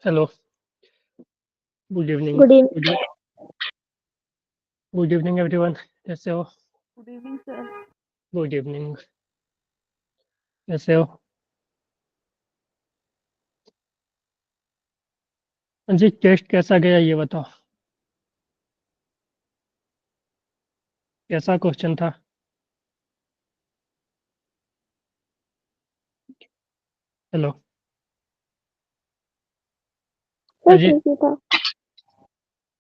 Hello. Good evening. Good evening. Good evening everyone. कैसे हो? Good evening sir. Good evening. कैसे हो? हाँ जी, टेस्ट कैसा गया ये बताओ। कैसा क्वेश्चन था? हेलो। हाँ सर जी, ठीक ही था।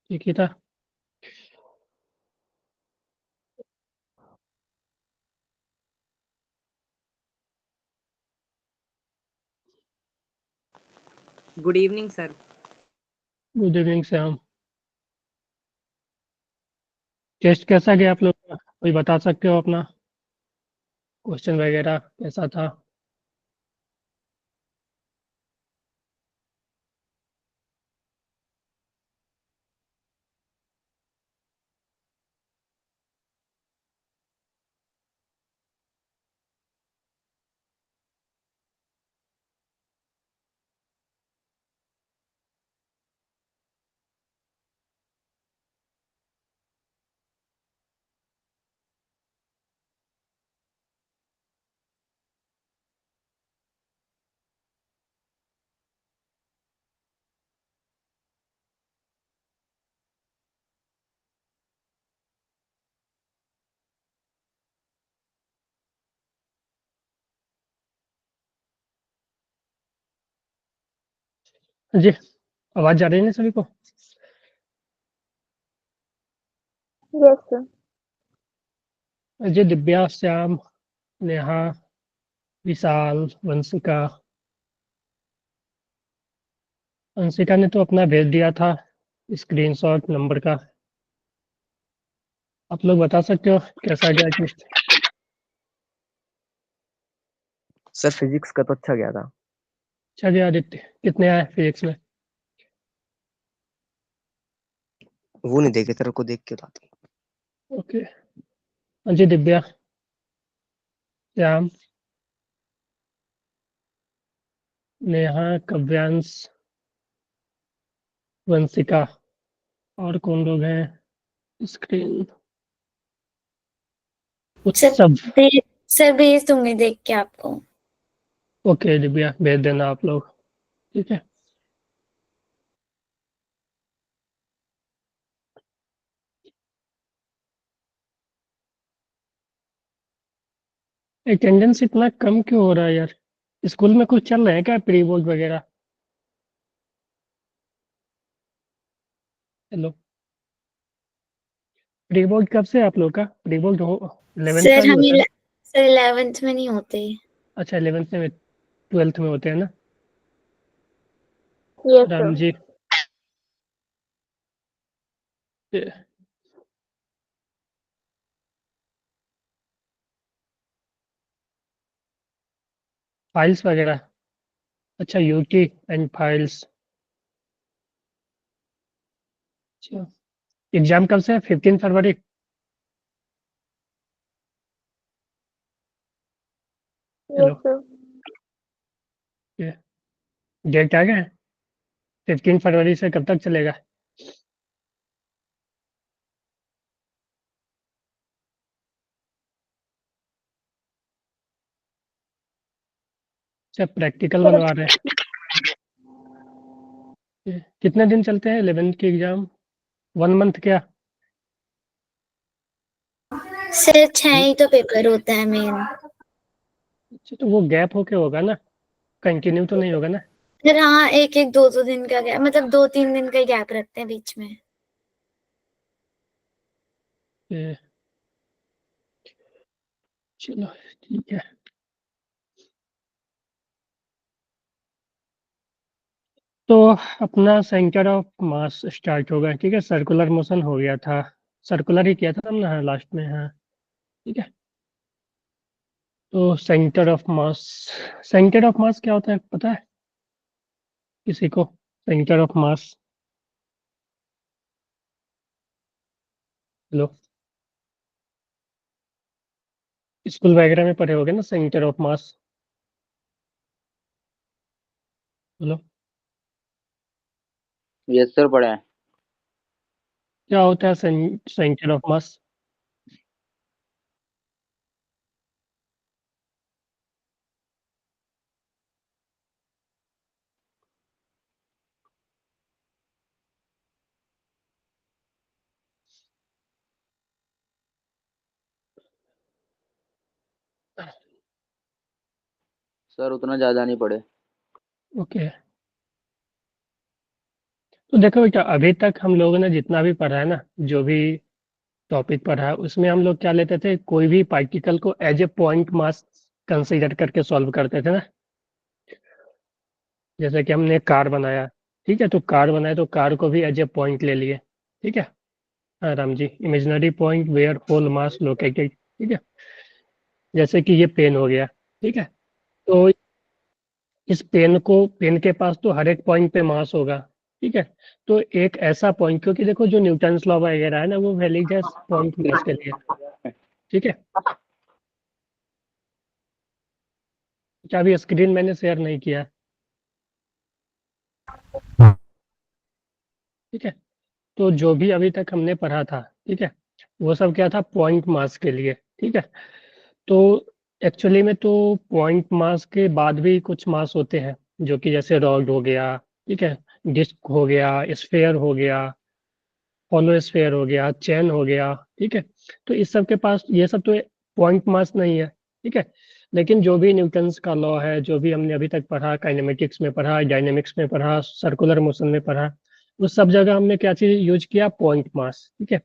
ठीक ही था। Good evening sir. Good evening Shyam. Test कैसा गया आप लोग का? कोई बता सकते हो अपना क्वेश्चन वगैरह कैसा था? हाँ जी, आवाज़ जा रही है ना सभी को? Yes sir. हाँ जी, दिव्या, श्याम, नेहा, विशाल, वंशिका। वंशिका ने तो अपना भेज दिया था स्क्रीनशॉट नंबर का। आप लोग बता सकते हो कैसा गया टेस्ट? सर फिजिक्स का तो अच्छा गया था। अच्छा गया। आदित्य कितने आए फिजिक्स में? वो नहीं देखे सर, को देख के बताते। ओके। हाँ जी, दिव्या, श्याम, नेहा, कव्यांश, वंशिका और कौन लोग हैं स्क्रीन? सर उत्सव। सर भेज दूंगी देख के आपको। ओके दिव्या, भेज देना आप लोग। ठीक है। अटेंडेंस इतना कम क्यों हो रहा है यार? स्कूल में कुछ चल रहा है क्या, प्री बोर्ड वगैरह? हेलो। प्री बोर्ड कब से है आप लोग का? प्री बोर्ड हो 11th का सर ही होता है ना? सर 11th में नहीं होते। अच्छा, 11th में 12th में होते हैं ना? Yes sir. Ram ji. Files वगैरह। अच्छा, यूटी एंड फाइल्स। अच्छा, एग्जाम कब से है? 15 फरवरी? Yes hello. सर। डेट आ गया? 15 फरवरी से कब तक चलेगा? अच्छा, प्रैक्टिकल बनवा रहे हैं। कितने दिन चलते हैं 11th के एग्जाम? 1 मंथ क्या? सर 6 ही तो पेपर होता है मेन। अच्छा, तो वो गैप होके होगा ना, कंटिन्यू तो नहीं होगा ना? सर हाँ, एक एक दो दो दिन का गैप, मतलब 2-3 दिन का गैप रखते हैं बीच में। ये, चलो ठीक है। तो अपना सेंटर ऑफ मास स्टार्ट होगा। ठीक है, सर्कुलर मोशन हो गया था। सर्कुलर ही किया था हमने, हाँ लास्ट में, हाँ। ठीक है। तो सेंटर ऑफ मास क्या होता है पता है किसी को? Centre of mass. Hello. School वगैरह में पढ़े होगे ना centre of mass? Hello. Yes sir पढ़ा है। क्या होता है सेंटर ऑफ मास? सर उतना ज्यादा नहीं पढ़े। ओके, तो देखो बेटा, अभी तक हम लोगों ने जितना भी पढ़ा है ना, जो भी टॉपिक पढ़ा है, उसमें हम लोग क्या लेते थे, कोई भी पार्टिकल को as a point mass consider करके सॉल्व करते थे ना। जैसे कि हमने कार बनाया, ठीक है, तो कार बनाया तो कार को भी एज ए पॉइंट ले लिए, ठीक है। हाँ Ram ji, imaginary point where whole mass located, ठीक है। जैसे कि ये पेन हो गया, ठीक है। तो इस पेन के पास तो हर एक पॉइंट पे मास होगा, ठीक है। तो एक ऐसा पॉइंट, क्योंकि देखो जो न्यूटन्स लॉ वगैरह है ना, वो वैलिड है पॉइंट मास के लिए, ठीक है। क्या अभी स्क्रीन मैंने शेयर नहीं किया है, ठीक है। तो जो भी अभी तक हमने पढ़ा था, ठीक है, वो सब क्या था, पॉइंट मास के लिए, ठीक है। तो एक्चुअली में तो पॉइंट मास के बाद भी कुछ मास होते हैं, जो कि जैसे रॉड हो गया, ठीक है, डिस्क हो गया, स्फेयर हो गया, हॉलो स्फेयर हो गया, चैन हो गया, ठीक है। तो इस सब के पास ये सब तो पॉइंट मास नहीं है, ठीक है। लेकिन जो भी न्यूटन्स का लॉ है, जो भी हमने अभी तक पढ़ा, काइनेमेटिक्स में पढ़ा, डायनेमिक्स में पढ़ा, सर्कुलर मोशन में पढ़ा, उस सब जगह हमने क्या चीज यूज किया, पॉइंट मास, ठीक है।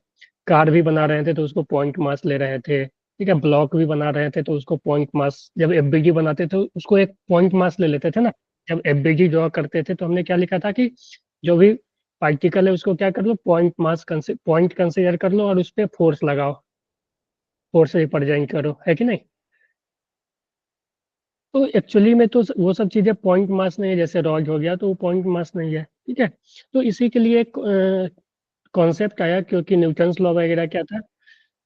कार भी बना रहे थे तो उसको पॉइंट मास ले रहे थे, ठीक है। ब्लॉक भी बना रहे थे तो उसको पॉइंट मास, जब एफबीजी बनाते थे उसको एक पॉइंट मास ले लेते थे ना। जब एफबीजी ड्रॉ करते थे तो हमने क्या लिखा था कि जो भी पार्टिकल है उसको क्या कर लो, पॉइंट कंसीडर कर लो और उस पर फोर्स लगाओ, फोर्स रिप्रेजेंट करो, है कि नहीं। तो एक्चुअली में तो वो सब चीजें पॉइंट मास नहीं है, जैसे रॉड हो गया तो वो पॉइंट मास नहीं है, ठीक है। तो इसी के लिए एक कॉन्सेप्ट आया, क्योंकि न्यूटन्स लॉ वगैरह क्या था,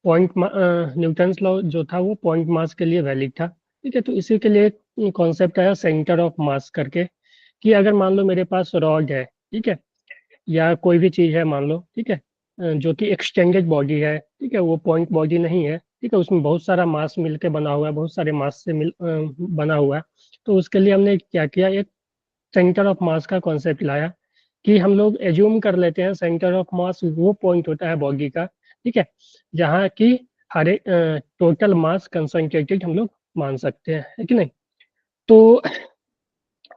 न्यूटन्स लॉ जो था वो पॉइंट मास के लिए वैलिड था, ठीक है। तो इसी के लिए एक कॉन्सेप्ट आया सेंटर ऑफ मास करके, कि अगर मान लो मेरे पास रॉड है, ठीक है, या कोई भी चीज है मान लो, ठीक है, जो कि एक्सटेंडेड बॉडी है, ठीक है, वो पॉइंट बॉडी नहीं है, ठीक है, उसमें बहुत सारा मास मिलके बना हुआ है, बहुत सारे मास से बना हुआ है। तो उसके लिए हमने क्या किया, एक सेंटर ऑफ मास का कॉन्सेप्ट लाया, कि हम लोग एज्यूम कर लेते हैं सेंटर ऑफ मास वो पॉइंट होता है बॉडी का, ठीक है, जहाँ की हर एक टोटल मास कंसंट्रेटेड हम लोग मान सकते हैं, है कि नहीं। तो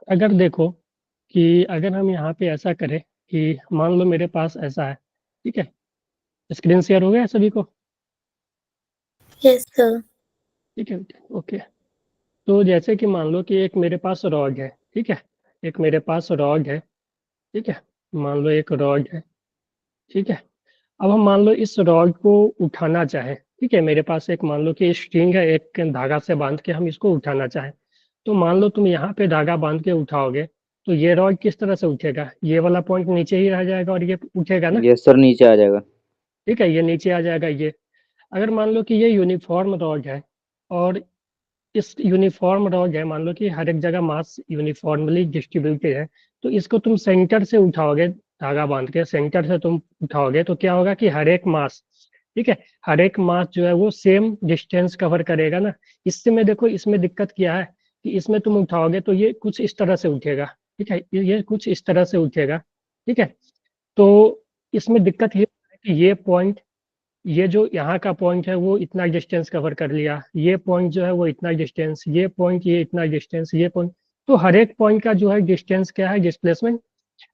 अगर देखो कि अगर हम यहाँ पे ऐसा करें कि मान लो मेरे पास ऐसा है, ठीक है, स्क्रीन शेयर हो गया है सभी को, यस सर। ठीक है, ओके। तो जैसे कि मान लो कि एक मेरे पास रॉड है, ठीक है, एक मेरे पास रॉड है, ठीक है, मान लो एक रॉड है, ठीक है। अब हम मान लो इस रॉड को उठाना चाहे, ठीक है, मेरे पास एक मान लो कि स्ट्रिंग है, एक धागा से बांध के हम इसको उठाना चाहें। तो मान लो तुम यहाँ पे धागा बांध के उठाओगे, तो ये रॉड किस तरह से उठेगा, ये वाला पॉइंट नीचे ही रह जाएगा और ये उठेगा ना, यस सर नीचे आ जाएगा। ठीक है, ये नीचे आ जाएगा ये। अगर मान लो कि ये यूनिफॉर्म रॉड है, और इस यूनिफॉर्म रॉड है, मान लो कि हर एक जगह मास यूनिफॉर्मली डिस्ट्रीब्यूटेड है, तो इसको तुम सेंटर से उठाओगे, धागा बांध के सेंटर से तुम उठाओगे, तो क्या होगा कि हर एक मास, ठीक है, हर एक मास जो है वो सेम डिस्टेंस कवर करेगा ना। इससे में देखो, इसमें दिक्कत क्या है, कि इसमें तुम उठाओगे तो ये कुछ इस तरह से उठेगा, ठीक है, ये कुछ इस तरह से उठेगा, ठीक है। तो इसमें दिक्कत ये है कि ये पॉइंट, ये जो यहाँ का पॉइंट है वो इतना डिस्टेंस कवर कर लिया, ये पॉइंट जो है वो इतना डिस्टेंस, ये पॉइंट ये इतना डिस्टेंस, ये पॉइंट, तो हर एक पॉइंट का जो है डिस्टेंस क्या है, डिस्प्लेसमेंट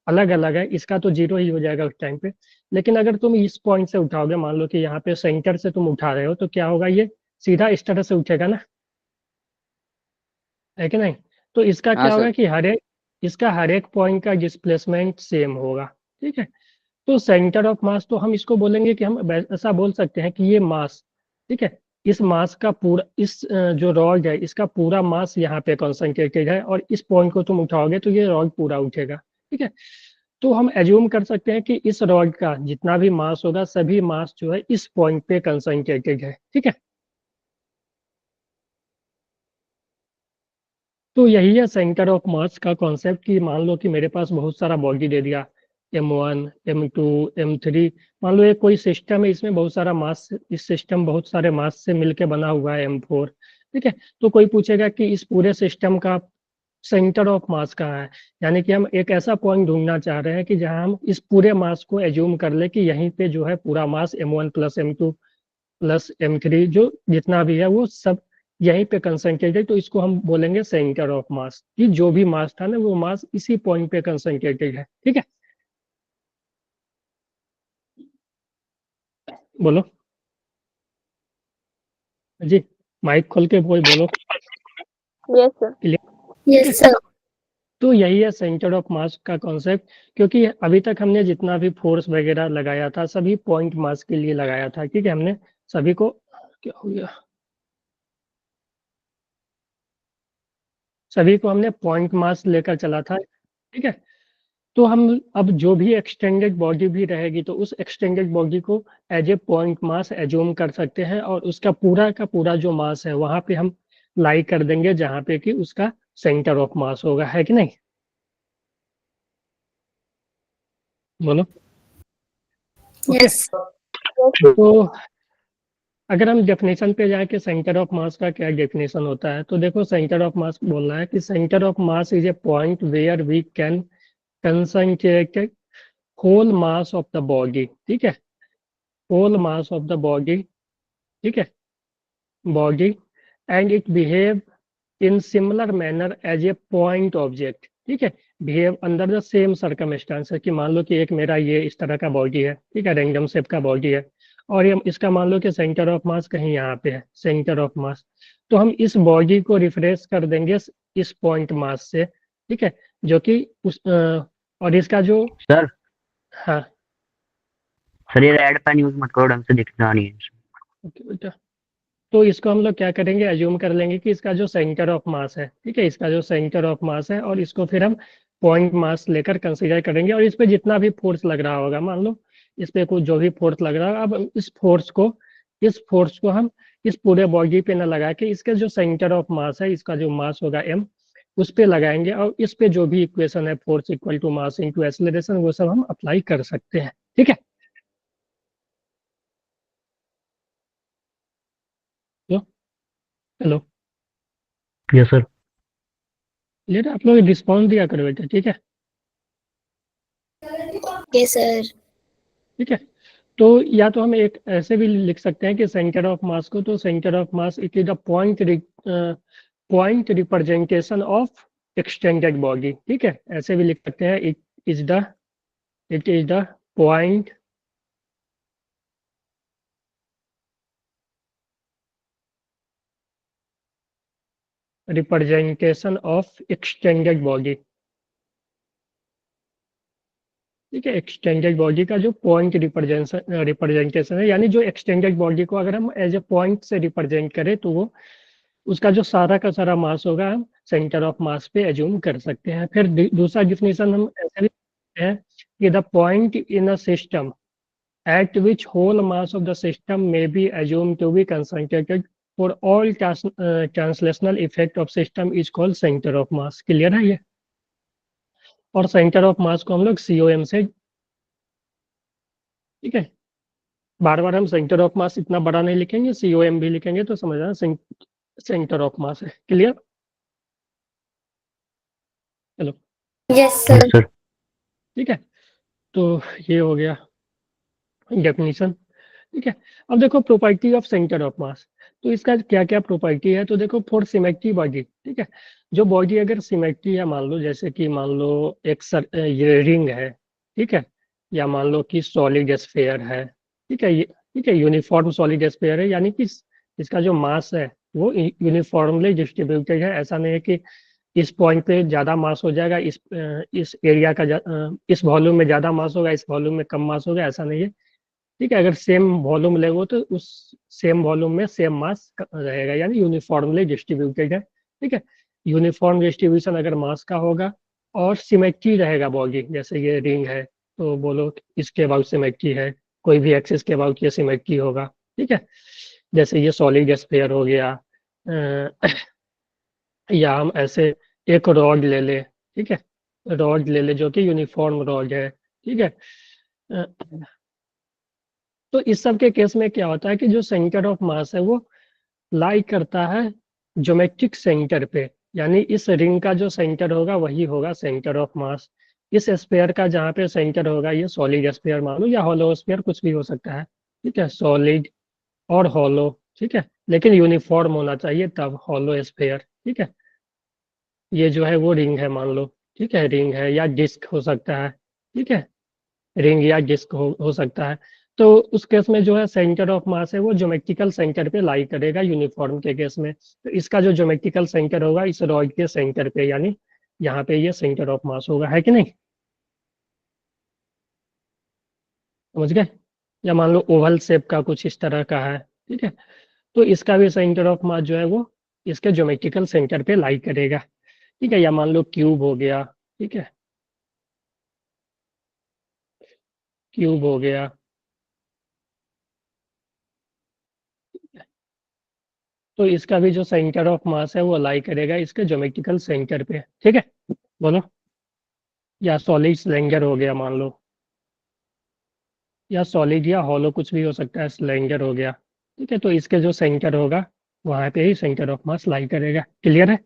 अलग अलग है, इसका तो जीरो ही हो जाएगा उस टाइम पे। लेकिन अगर तुम इस पॉइंट से उठाओगे, मान लो कि यहाँ पे सेंटर से तुम उठा रहे हो, तो क्या होगा, ये सीधा इस तरह से उठेगा ना, है कि नहीं। तो इसका हाँ क्या होगा सर। कि इसका हर एक पॉइंट का डिस्प्लेसमेंट सेम होगा, ठीक है। तो सेंटर ऑफ मास तो हम इसको बोलेंगे कि हम ऐसा बोल सकते हैं कि ये मास, ठीक है, इस मास का पूरा, जो रॉड है इसका पूरा मास यहाँ पे कॉन्सेंट्रेटेड है, और इस पॉइंट को तुम उठाओगे तो ये रॉड पूरा उठेगा, ठीक है। तो हम एज्यूम कर सकते हैं कि इस रॉड का जितना भी मास होगा, सभी मास जो है इस पॉइंट पे कंसेंट्रेटेड है, ठीक है। तो यही है सेंटर ऑफ मास का कॉन्सेप्ट, कि मान लो कि मेरे पास बहुत सारा बॉडी दे दिया, M1, M2, M3, मान लो ये कोई सिस्टम है, इसमें बहुत सारा मास, इस सिस्टम बहुत सारे मास से मिलके बना हुआ है M4, ठीक है। तो कोई पूछेगा कि इस पूरे सिस्टम का सेंटर ऑफ मास कहाँ है, यानी कि हम एक ऐसा पॉइंट ढूंढना चाह रहे हैं कि जहां हम इस पूरे मास को एज्यूम कर ले कि यहीं पे जो है पूरा मास M1 plus M2 plus M3 जो जितना भी है वो सब यहीं पे कंसंट्रेटेड, तो इसको हम बोलेंगे सेंटर ऑफ मास, कि जो भी मास था ना वो मास इसी पॉइंट पे कंसंट्रेटेड है, ठीक है। बोलो जी, माइक खोल के बोलो। Yes sir. ठीक यस है, सर। तो यही है सेंटर ऑफ मास का कॉन्सेप्ट, क्योंकि अभी तक हमने जितना भी फोर्स वगैरह लगाया था सभी पॉइंट मास के लिए लगाया था, ठीक है। हमने सभी को, क्या हो गया, सभी को हमने पॉइंट मास लेकर चला था, ठीक है। तो हम अब जो भी एक्सटेंडेड बॉडी भी रहेगी तो उस एक्सटेंडेड बॉडी को as a point mass assume कर सकते हैं, और उसका पूरा का पूरा जो मास है वहां पे हम लाई कर देंगे जहां पे कि उसका सेंटर ऑफ मास होगा, है कि नहीं, बोलो। Okay, yes. तो अगर हम डेफिनेशन पे जाए कि सेंटर ऑफ मास का क्या डेफिनेशन होता है, तो देखो सेंटर ऑफ मास बोल रहा है कि centre of mass is a point where we can concentrate whole mass of the body, ठीक है, whole mass of the body, ठीक है, body, and it behave in similar manner as a point object, ठीक है, behave under the same circumstances, कि मान लो कि एक मेरा ये इस तरह का बॉडी है, ठीक है, रैंडम शेप का बॉडी है, और ये इसका मान लो कि सेंटर ऑफ मास कहीं यहाँ पे है, सेंटर ऑफ मास, तो हम इस बॉडी को रिफ्रेश कर देंगे इस पॉइंट मास से, ठीक है, जो कि उस और इसका जो, सर हाँ सर ये रेड पेन यूज मत करो, ढंग से दिखना नहीं है। ओके बेटा, तो इसको हम लोग क्या करेंगे, एज्यूम कर लेंगे कि इसका जो सेंटर ऑफ मास है, ठीक है, इसका जो सेंटर ऑफ मास है, और इसको फिर हम पॉइंट मास लेकर कंसीडर करेंगे, और इस पे जितना भी फोर्स लग रहा होगा, मान लो इस पे कुछ जो भी फोर्स लग रहा होगा, अब इस फोर्स को हम इस पूरे बॉडी पे ना लगा के इसके जो सेंटर ऑफ मास है, इसका जो मास होगा m, उस पे लगाएंगे, और इस पे जो भी इक्वेशन है force equal to mass into acceleration, वो सब हम अप्लाई कर सकते हैं, ठीक है। Hello, yes sir. लेटर आप लोग रिस्पॉन्स दिया करो बेटा, ठीक है, यस सर। ठीक है। तो या तो हम एक ऐसे भी लिख सकते हैं कि सेंटर ऑफ मास को, तो centre of mass it is the point representation of extended body, ठीक है, ऐसे भी लिख सकते हैं, it is the point representation of extended body, ठीक है, एक्सटेंडेड बॉडी का जो पॉइंट रिप्रेजेंटेशन है, यानी जो एक्सटेंडेड बॉडी को अगर हम एज ए पॉइंट से रिप्रेजेंट करें तो वो उसका जो सारा का सारा मास होगा हम सेंटर ऑफ मास पे एज्यूम कर सकते हैं। फिर दूसरा डिफिनेशन हम ऐसे भी करते हैं कि the point in a system at which whole mass of the system may be assumed to be concentrated for all translational effect of system is called center of mass, clear है ये। और centre of मास को हम लोग COM से, ठीक है, बार बार हम सेंटर ऑफ मास इतना बड़ा नहीं लिखेंगे, COM भी लिखेंगे तो समझना सेंटर ऑफ मास है, क्लियर। चलो, यस सर। सर ठीक है, तो ये हो गया डेफिनेशन, ठीक है। अब देखो प्रॉपर्टी ऑफ सेंटर ऑफ मास, तो इसका क्या क्या प्रॉपर्टी है, तो देखो फॉर सिमेट्री बॉडी, ठीक है, जो बॉडी अगर सिमेट्री है, मान लो जैसे कि मान लो एक ये रिंग है, ठीक है, या मान लो कि सॉलिड स्फीयर है, ठीक है, ठीक है, यूनिफॉर्म सॉलिड स्फीयर है, यानी कि इसका जो मास है वो यूनिफॉर्मली डिस्ट्रीब्यूटेड है, ऐसा नहीं है कि इस पॉइंट पे ज्यादा मास हो जाएगा, इस एरिया का इस वॉल्यूम में ज्यादा मास होगा, इस वॉल्यूम में कम मास होगा, ऐसा नहीं है, ठीक है। अगर सेम वॉल्यूम लेगो तो उस सेम वॉल्यूम में सेम मास रहेगा, यानी यूनिफॉर्मली डिस्ट्रीब्यूटेड है, ठीक है। यूनिफॉर्म डिस्ट्रीब्यूशन अगर मास का होगा और सिमेट्री रहेगा बॉडी, जैसे ये रिंग है तो बोलो इसके अबाउट सिमेट्री है, कोई भी एक्सिस के अबाउट ये सिमेट्री होगा, ठीक है। जैसे ये सॉलिड स्फीयर हो गया, या हम ऐसे एक रॉड ले ले, ठीक है, रॉड ले ले जो कि यूनिफॉर्म रॉड है, ठीक है। अ, तो इस सब के केस में क्या होता है कि जो सेंटर ऑफ मास है वो लाई करता है ज्योमेट्रिक सेंटर पे, यानी इस रिंग का जो सेंटर होगा वही होगा सेंटर ऑफ मास। इस स्फीयर का जहाँ पे सेंटर होगा, ये सॉलिड स्फीयर मान लो या हॉलो स्फीयर कुछ भी हो सकता है, ठीक है, सॉलिड और हॉलो, ठीक है, लेकिन यूनिफॉर्म होना चाहिए तब हॉलो स्फीयर, ठीक है। ये जो है वो रिंग है मान लो, ठीक है, रिंग है या डिस्क हो सकता है, ठीक है, रिंग या डिस्क हो सकता है। तो उस केस में जो है सेंटर ऑफ मास है वो ज्योमेट्रिकल सेंटर पे लाई करेगा यूनिफॉर्म के केस में। तो इसका जो ज्योमेट्रिकल सेंटर होगा इस रॉड के सेंटर पे, यानी यहाँ पे ये सेंटर ऑफ मास होगा, है कि नहीं, समझ गए। या मान लो ओवल शेप का कुछ इस तरह का है, ठीक है, तो इसका भी सेंटर ऑफ मास जो है वो इसके ज्योमेट्रिकल सेंटर पे लाई करेगा, ठीक है। या मान लो क्यूब हो गया, ठीक है, क्यूब हो गया, तो इसका भी जो सेंटर ऑफ मास है वो लाई करेगा इसके ज्योमेट्रिकल सेंटर पे, ठीक है, बोलो। या सॉलिड स्लेंडर हो गया मान लो, या सॉलिड या हॉलो कुछ भी हो सकता है, स्लेंडर हो गया, ठीक है, तो इसके जो सेंटर होगा वहां पे ही सेंटर ऑफ मास लाई करेगा, क्लियर है।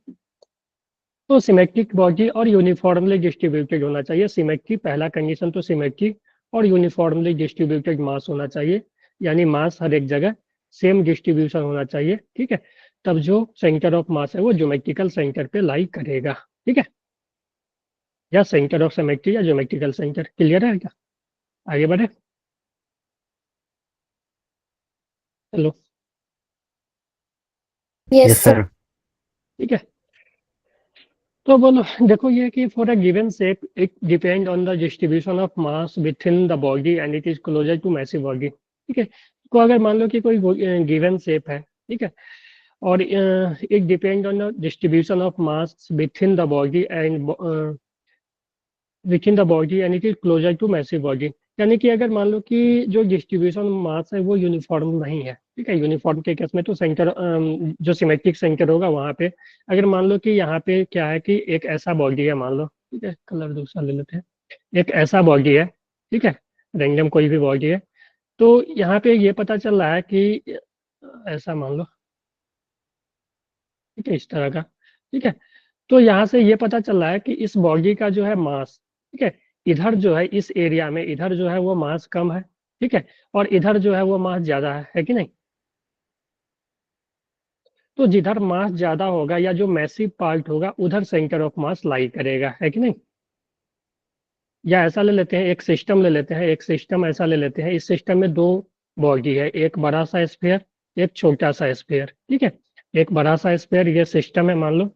तो सिमेट्रिक बॉडी और यूनिफॉर्मली डिस्ट्रीब्यूटेड होना चाहिए। सिमेट्री पहला कंडीशन तो सिमेट्री और यूनिफॉर्मली डिस्ट्रीब्यूटेड मास होना चाहिए, यानी मास हर एक जगह सेम डिस्ट्रीब्यूशन होना चाहिए, ठीक है, तब जो सेंटर ऑफ मास है वो ज्योमेट्रिकल सेंटर पे लाई करेगा, ठीक है, या सेंटर ऑफ सिमेट्री या ज्योमेट्रिकल सेंटर, क्लियर है क्या, आगे बढ़े, चलो, यस यस सर। सर। ठीक है। तो बोलो, देखो ये कि for a given shape it depend on the distribution of mass within the body and it is closer to massive body, ठीक है। तो अगर मान लो कि कोई गिवन शेप है, ठीक है, और it depend on the distribution of mass within the body and within the body and it is closer to massive body, यानी कि अगर मान लो कि जो डिस्ट्रीब्यूशन मास है वो यूनिफॉर्म नहीं है, ठीक है, यूनिफॉर्म के केस में तो सेंटर जो सिमेट्रिक सेंटर होगा वहां पे, अगर मान लो कि यहाँ पे क्या है कि एक ऐसा बॉडी है मान लो, ठीक है, कलर दूसरा ले लेते हैं, एक ऐसा बॉडी है, ठीक है, रैंडम कोई भी बॉडी है, तो यहाँ पे ये पता चल रहा है कि ऐसा मान लो, ठीक है, इस तरह का, ठीक है, तो यहाँ से ये पता चल रहा है कि इस बॉडी का जो है मास, ठीक है, इधर जो है इस एरिया में इधर जो है वो मास कम है, ठीक है, और इधर जो है वो मास ज्यादा है कि नहीं। तो जिधर मास ज्यादा होगा या जो मैसिव पार्ट होगा उधर सेंटर ऑफ मास लाई करेगा, है कि नहीं। या ऐसा ले लेते हैं, एक सिस्टम ले लेते हैं, एक सिस्टम ऐसा ले लेते हैं, इस सिस्टम में दो बॉडी है, एक बड़ा सा स्फीयर एक छोटा सा स्फीयर, ठीक है, एक बड़ा सा स्फीयर ये सिस्टम है मान लो,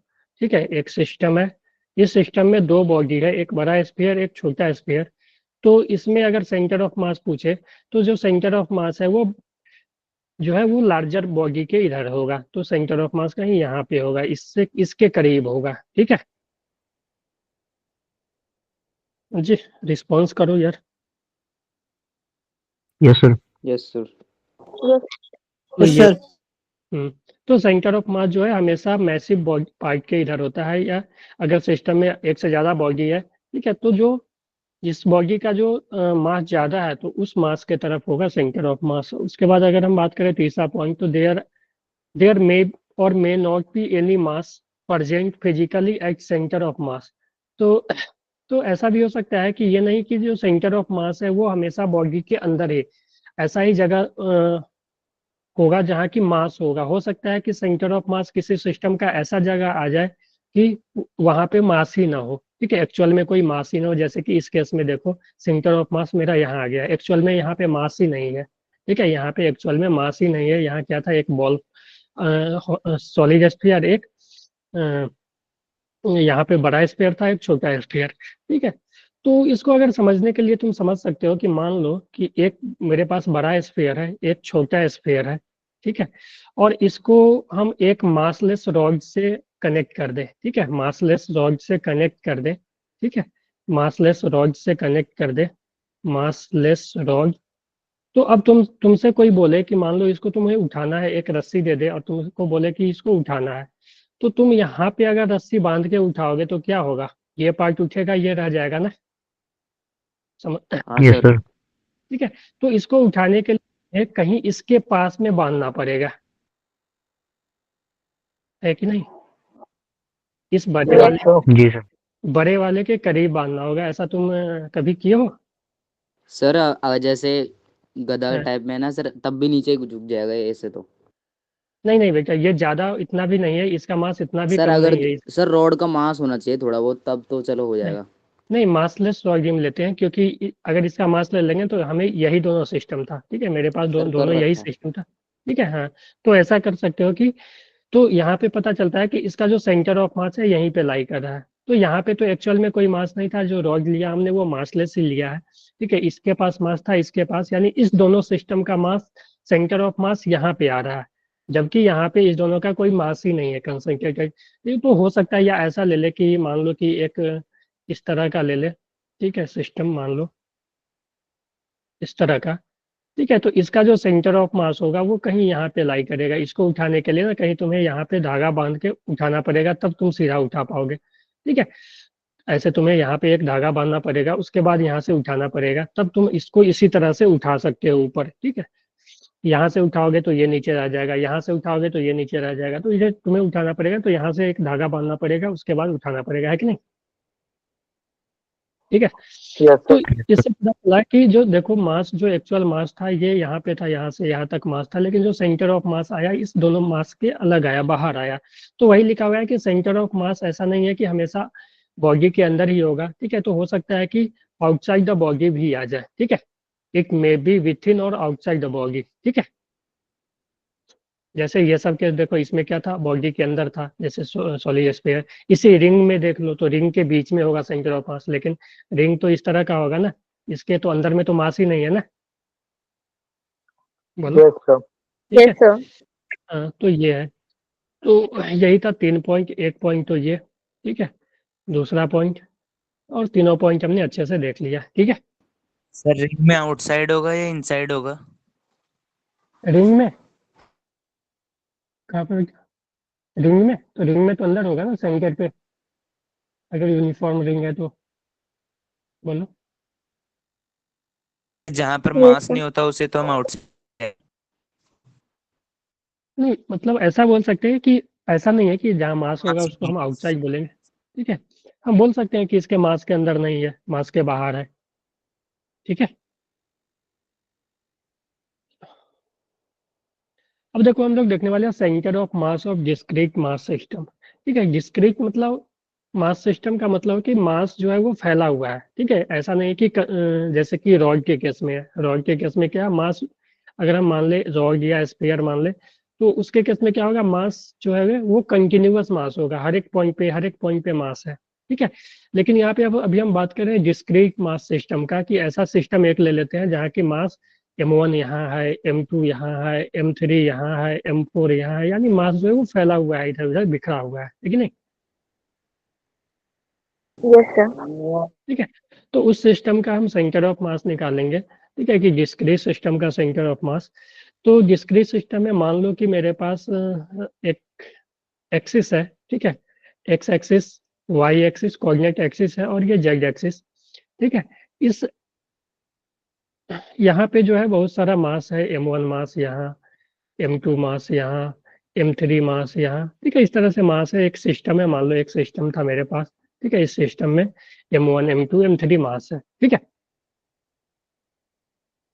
ठीक है, एक सिस्टम है, इस सिस्टम में दो बॉडी है, एक बड़ा स्फीयर एक छोटा स्फीयर। तो इसमें अगर सेंटर ऑफ मास पूछे तो जो सेंटर ऑफ मास है वो जो है वो लार्जर बॉडी के इधर होगा, तो सेंटर ऑफ मास कहीं यहाँ पे होगा, इससे इसके करीब होगा, ठीक है जी, रिस्पॉन्स करो यार। Yes sir. Yes sir. तो ये तो सेंटर ऑफ मास जो है हमेशा मैसिव बॉडी पार्ट के इधर होता है, या अगर सिस्टम में एक से ज्यादा बॉडी है, ठीक है, तो जो इस बॉडी का जो मास ज्यादा है तो उस मास के तरफ होगा सेंटर ऑफ मास। उसके बाद अगर हम बात करें तीसरा पॉइंट, तो देयर मे और may not be any mass present physically at centre of मास। तो ऐसा भी हो सकता है कि ये नहीं कि जो सेंटर ऑफ मास है वो हमेशा बॉडी के अंदर है, ऐसा ही जगह होगा जहाँ की मास होगा, हो सकता है कि सेंटर ऑफ मास किसी सिस्टम का ऐसा जगह आ जाए कि वहां पे मास ही ना हो, ठीक है, एक्चुअल में कोई मास ही ना हो, जैसे कि इस केस में देखो सेंटर ऑफ मास मेरा यहाँ आ गया, एक्चुअल में यहाँ पे मास ही नहीं है, ठीक है, यहाँ पे एक्चुअल में मास ही नहीं है, यहाँ क्या था एक बॉल सॉलिड स्फीयर, एक यहाँ पे बड़ा स्फीयर था एक छोटा स्फीयर, ठीक है। तो इसको अगर समझने के लिए तुम समझ सकते हो कि मान लो कि एक मेरे पास बड़ा स्फीयर है एक छोटा स्फीयर है, ठीक है, और इसको हम एक मासलेस रॉड से कनेक्ट कर दे, ठीक है, मासलेस रॉड से कनेक्ट कर दे, ठीक है, मासलेस रॉड से कनेक्ट कर दे, मासलेस रॉड। तो अब तुमसे कोई बोले कि मान लो इसको तुम्हें उठाना है, एक रस्सी दे दे और तुमको बोले कि इसको उठाना है, तो तुम यहाँ पे अगर रस्सी बांध के उठाओगे तो क्या होगा, ये पार्ट उठेगा ये रह जाएगा ना, हाँ यस सर। सर। ठीक है, तो इसको उठाने के लिए कहीं इसके पास में बांधना पड़ेगा, है कि नहीं? इस Yes, sir. जी सर। बड़े वाले के करीब बांधना होगा। ऐसा तुम कभी किए हो? सर जैसे गधा हाँ। टाइप में ना सर, तब भी नीचे झुक जाएगा ये ऐसे तो। नहीं नहीं बेटा, ये ज्यादा इतना भी नहीं है, इसका मास इतना भी सर कम अगर नहीं है। सर रॉड का मास होना चाहिए थोड़ा बहुत, तब तो चलो हो नहीं जाएगा। नहीं, मासलेस सॉल्यूम लेते हैं, क्योंकि अगर इसका मास ले लेंगे तो हमें यही दोनों सिस्टम था। ठीक है, मेरे पास सर कर दोनों यही रखा है। सिस्टम था। ठीक है, हाँ। तो ऐसा कर सकते हो कि, तो यहाँ पे पता चलता है कि इसका जो सेंटर ऑफ मास है यहीं पे लाई कर रहा है। तो यहाँ पे तो एक्चुअल में कोई मास नहीं था, जो रॉड लिया हमने वो मासलेस ही लिया है। ठीक है, इसके पास मास था, इसके पास, यानी इस दोनों सिस्टम का मास, सेंटर ऑफ मास यहाँ पे आ रहा है, जबकि यहाँ पे इस दोनों का कोई मास ही नहीं है कंसंट्रेटेड। ये तो हो सकता है, या ऐसा ले ले कि मान लो कि एक इस तरह का ले ले। ठीक है, सिस्टम मान लो इस तरह का। ठीक है, तो इसका जो सेंटर ऑफ मास होगा वो कहीं यहाँ पे लाई करेगा। इसको उठाने के लिए ना कहीं तुम्हें यहाँ पे धागा बांध के उठाना पड़ेगा, तब तुम सीधा उठा पाओगे। ठीक है, ऐसे तुम्हें यहाँ पे एक धागा बांधना पड़ेगा, उसके बाद यहाँ से उठाना पड़ेगा, तब तुम इसको इसी तरह से उठा सकते हो ऊपर। ठीक है, यहाँ से उठाओगे तो ये नीचे रह जाएगा, यहाँ से उठाओगे तो ये नीचे रह जाएगा, तो इसे तुम्हें उठाना पड़ेगा, तो यहाँ से एक धागा बांधना पड़ेगा, उसके बाद उठाना पड़ेगा, है कि नहीं? ठीक है, Yes, तो sir. इससे पता चला कि जो देखो मास, जो एक्चुअल मास था ये यहाँ पे था, यहाँ से यहाँ तक मास था, लेकिन जो सेंटर ऑफ मास आया इस दोनों मास के अलग आया, बाहर आया। तो वही लिखा हुआ है कि सेंटर ऑफ मास ऐसा नहीं है कि हमेशा बॉडी के अंदर ही होगा। ठीक है, तो हो सकता है कि आउटसाइड द बॉडी भी आ जाए। ठीक है, इट मे बी विथ इन और आउटसाइड द बॉडी। ठीक है, जैसे ये सब के देखो, इसमें क्या था, बॉडी के अंदर था, जैसे सॉलिड स्फीयर। इसी रिंग में देख लो तो रिंग के बीच में होगा सेंटर ऑफ मास, लेकिन रिंग तो इस तरह का होगा ना, इसके तो अंदर में तो मास ही नहीं है ना। बोलो। Yes, sir. ठीक है, Yes, sir. हाँ, तो ये है। तो यही था 3 पॉइंट। एक पॉइंट तो ये। ठीक है, दूसरा पॉइंट, और तीनों पॉइंट हमने अच्छे से देख लिया। ठीक है, सर रिंग में आउटसाइड होगा या इनसाइड होगा? रिंग में कहाँ पर? रिंग में तो, रिंग में तो अंदर होगा ना सेंटर पे, अगर यूनिफॉर्म रिंग है तो। बोलो। जहां पर Yes, मास sir. नहीं होता उसे तो हम आउटसाइड। नहीं, मतलब ऐसा बोल सकते हैं कि ऐसा नहीं है कि जहाँ मास होगा मास उसको हम आउटसाइड बोलेंगे। ठीक है, हम बोल सकते हैं कि इसके मास के अंदर नहीं है, मास के बाहर है। ठीक है, अब देखो हम लोग देखने वाले हैं centre of mass of discrete mass system. ठीक है, डिस्क्रीट मतलब, मास सिस्टम का मतलब कि मास जो है वो फैला हुआ है। ठीक है, ऐसा नहीं कि जैसे कि रॉड के केस में है। रॉड के केस में क्या है, मास अगर हम मान ले रॉड या स्फीयर मान ले, तो उसके केस में क्या होगा, मास जो है वो कंटिन्यूअस मास होगा, हर एक पॉइंट पे मास है। ठीक है, लेकिन यहाँ पे अब अभी हम बात कर रहे हैं डिस्क्रीट मास सिस्टम का, कि ऐसा सिस्टम एक ले लेते हैं जहाँ की मास M1 यहाँ है, M2 यहाँ है, M3 यहाँ है, M4 यहाँ है, यानी मास जो है वो फैला हुआ है, इधर उधर बिखरा हुआ है। ठीक है नहीं? Yes, sir. ठीक है, तो उस सिस्टम का हम सेंटर ऑफ मास निकालेंगे। ठीक है, कि डिस्क्रीट सिस्टम का सेंटर ऑफ मास। तो डिस्क्रीट सिस्टम में मान लो कि मेरे पास एक एक्सिस है। ठीक है, X axis, Y axis, coordinate axis है, और ये जेड एक्सिस। ठीक है, इस यहाँ पे जो है बहुत सारा मास है, M1 मास यहाँ, M2 मास यहाँ, M3 मास यहाँ। ठीक है, इस तरह से मास है, एक सिस्टम है, मान लो एक सिस्टम था मेरे पास। ठीक है, इस सिस्टम में M1 M2 M3 मास है। ठीक है,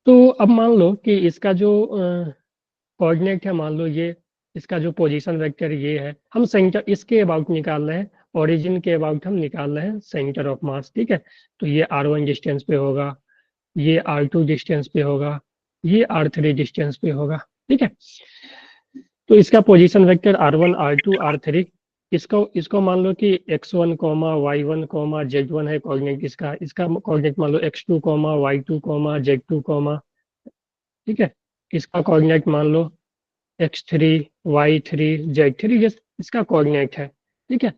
तो अब मान लो कि इसका जो कोऑर्डिनेट है, मान लो ये, इसका जो पोजीशन वेक्टर ये है, हम सेंटर इसके अबाउट निकाल रहे हैं, ओरिजिन के अबाउट हम निकाल रहे हैं सेंटर ऑफ मास। ठीक है, तो ये R1 डिस्टेंस पे होगा, ये R2 डिस्टेंस पे होगा, ये R3 डिस्टेंस पे होगा। ठीक है, तो इसका position vector R1 R2 R3, इसको इसको मान लो कि x1 y1 z1 है कोऑर्डिनेट इसका, इसका कोऑर्डिनेट मान लो x2 y2 z2 ठीक है, इसका कोऑर्डिनेट मान लो x3 y3 z3, ये इसका कोऑर्डिनेट है। ठीक है,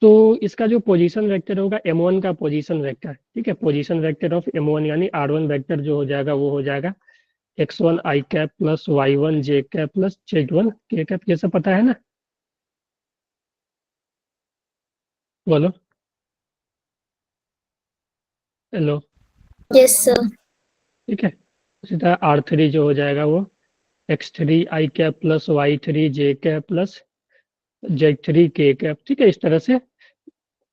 तो इसका जो पोजीशन वेक्टर होगा M1 का पोजीशन वेक्टर। ठीक है, पोजीशन वेक्टर ऑफ M1 यानी R1 वेक्टर जो हो जाएगा वो हो जाएगा x1 i cap plus y1 j cap plus z1 k cap. ये सब पता है ना? बोलो। हेलो। Yes sir. ठीक है। उसी तरह R3 जो हो जाएगा वो x3 i cap plus y3 j cap plus z3 k cap. ठीक है, इस तरह से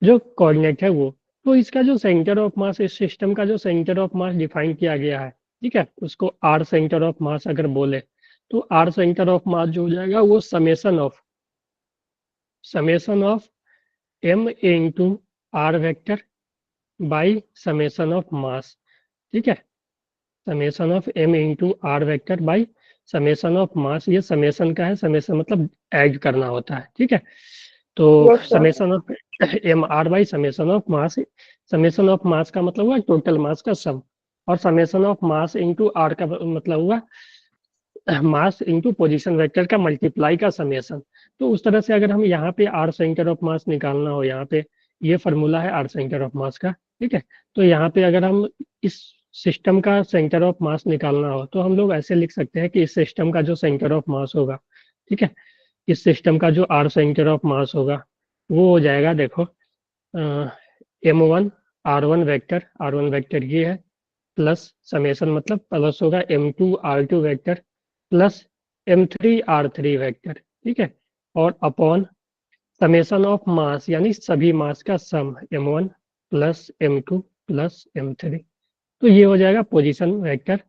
जो कोऑर्डिनेट है वो। तो इसका जो सेंटर ऑफ मास, इस सिस्टम का जो सेंटर ऑफ मास डिफाइन किया गया है, ठीक है, उसको आर सेंटर ऑफ मास अगर बोले तो आर सेंटर ऑफ मास जो हो जाएगा वो summation of m into R vector by summation of mass. ठीक है, summation of m into R vector by summation of mass. ये समेशन का है, समेशन मतलब ऐड करना होता है। ठीक है, तो Yes, sir. Summation of M R by summation of mass. Summation of mass का मतलब हुआ टोटल मास का सम, और summation of mass into are का मतलब हुआ मास इंटू पोजीशन वेक्टर का मल्टीप्लाई का समेशन। तो उस तरह से अगर हम यहाँ पे आर सेंटर ऑफ मास निकालना हो, यहाँ पे ये फार्मूला है आर सेंटर ऑफ मास का। ठीक है, तो यहाँ पे अगर हम इस सिस्टम का सेंटर ऑफ मास निकालना हो तो हम लोग ऐसे लिख सकते हैं कि इस सिस्टम का जो सेंटर ऑफ मास होगा, ठीक है, इस सिस्टम का जो आर सेंटर ऑफ मास होगा वो हो जाएगा, देखो m1 r1 वेक्टर ये है, प्लस समेशन मतलब प्लस होगा m2 r2 vector plus m3 r3 vector. ठीक है, और अपॉन समेशन ऑफ मास यानी सभी मास का सम m1 plus m2 plus m3। तो ये हो जाएगा पोजीशन वेक्टर।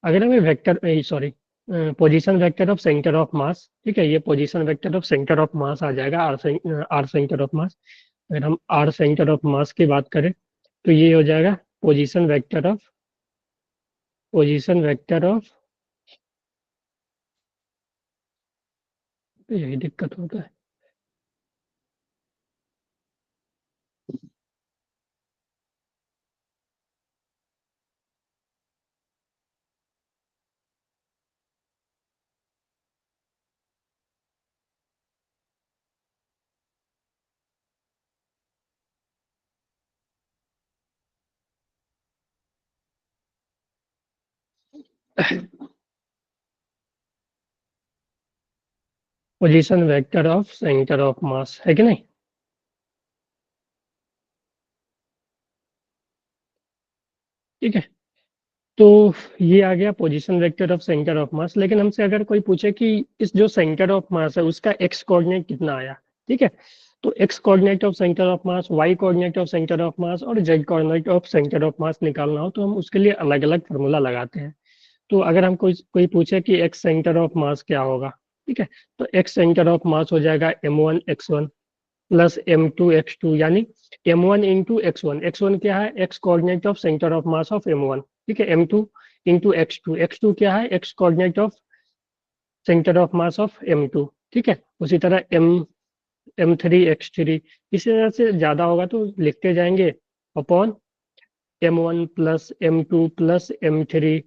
अगर हमें vector sorry position vector of centre of mass, ठीक है, ये position vector of centre of mass आ जाएगा आर सेंटर ऑफ मास। अगर हम आर सेंटर ऑफ मास की बात करें तो ये हो जाएगा पोजीशन वेक्टर ऑफ यही दिक्कत होता है। Position vector of centre of मास है कि नहीं। ठीक है, तो ये आ गया position vector of centre of मास। लेकिन हमसे अगर कोई पूछे कि इस जो सेंटर ऑफ मास है उसका एक्स कोऑर्डिनेट कितना आया, ठीक है, तो x coordinate of centre of mass, y coordinate of centre of mass और z coordinate of centre of mass निकालना हो तो हम उसके लिए अलग अलग फार्मूला लगाते हैं। तो अगर हम कोई पूछे कि एक्स सेंटर ऑफ मास क्या होगा, ठीक है, तो एक्स सेंटर ऑफ मास हो जाएगा m1 x1 plus m2 x2, यानी m1 इंटू x1। x1 क्या है, x coordinate of centre of mass of m1। ठीक है, m2 इंटू x2। x2 क्या है, x coordinate of centre of mass of m2। ठीक है, उसी तरह m3 x3, इसी तरह से ज्यादा होगा तो लिखते जाएंगे upon m1 plus m2 plus m3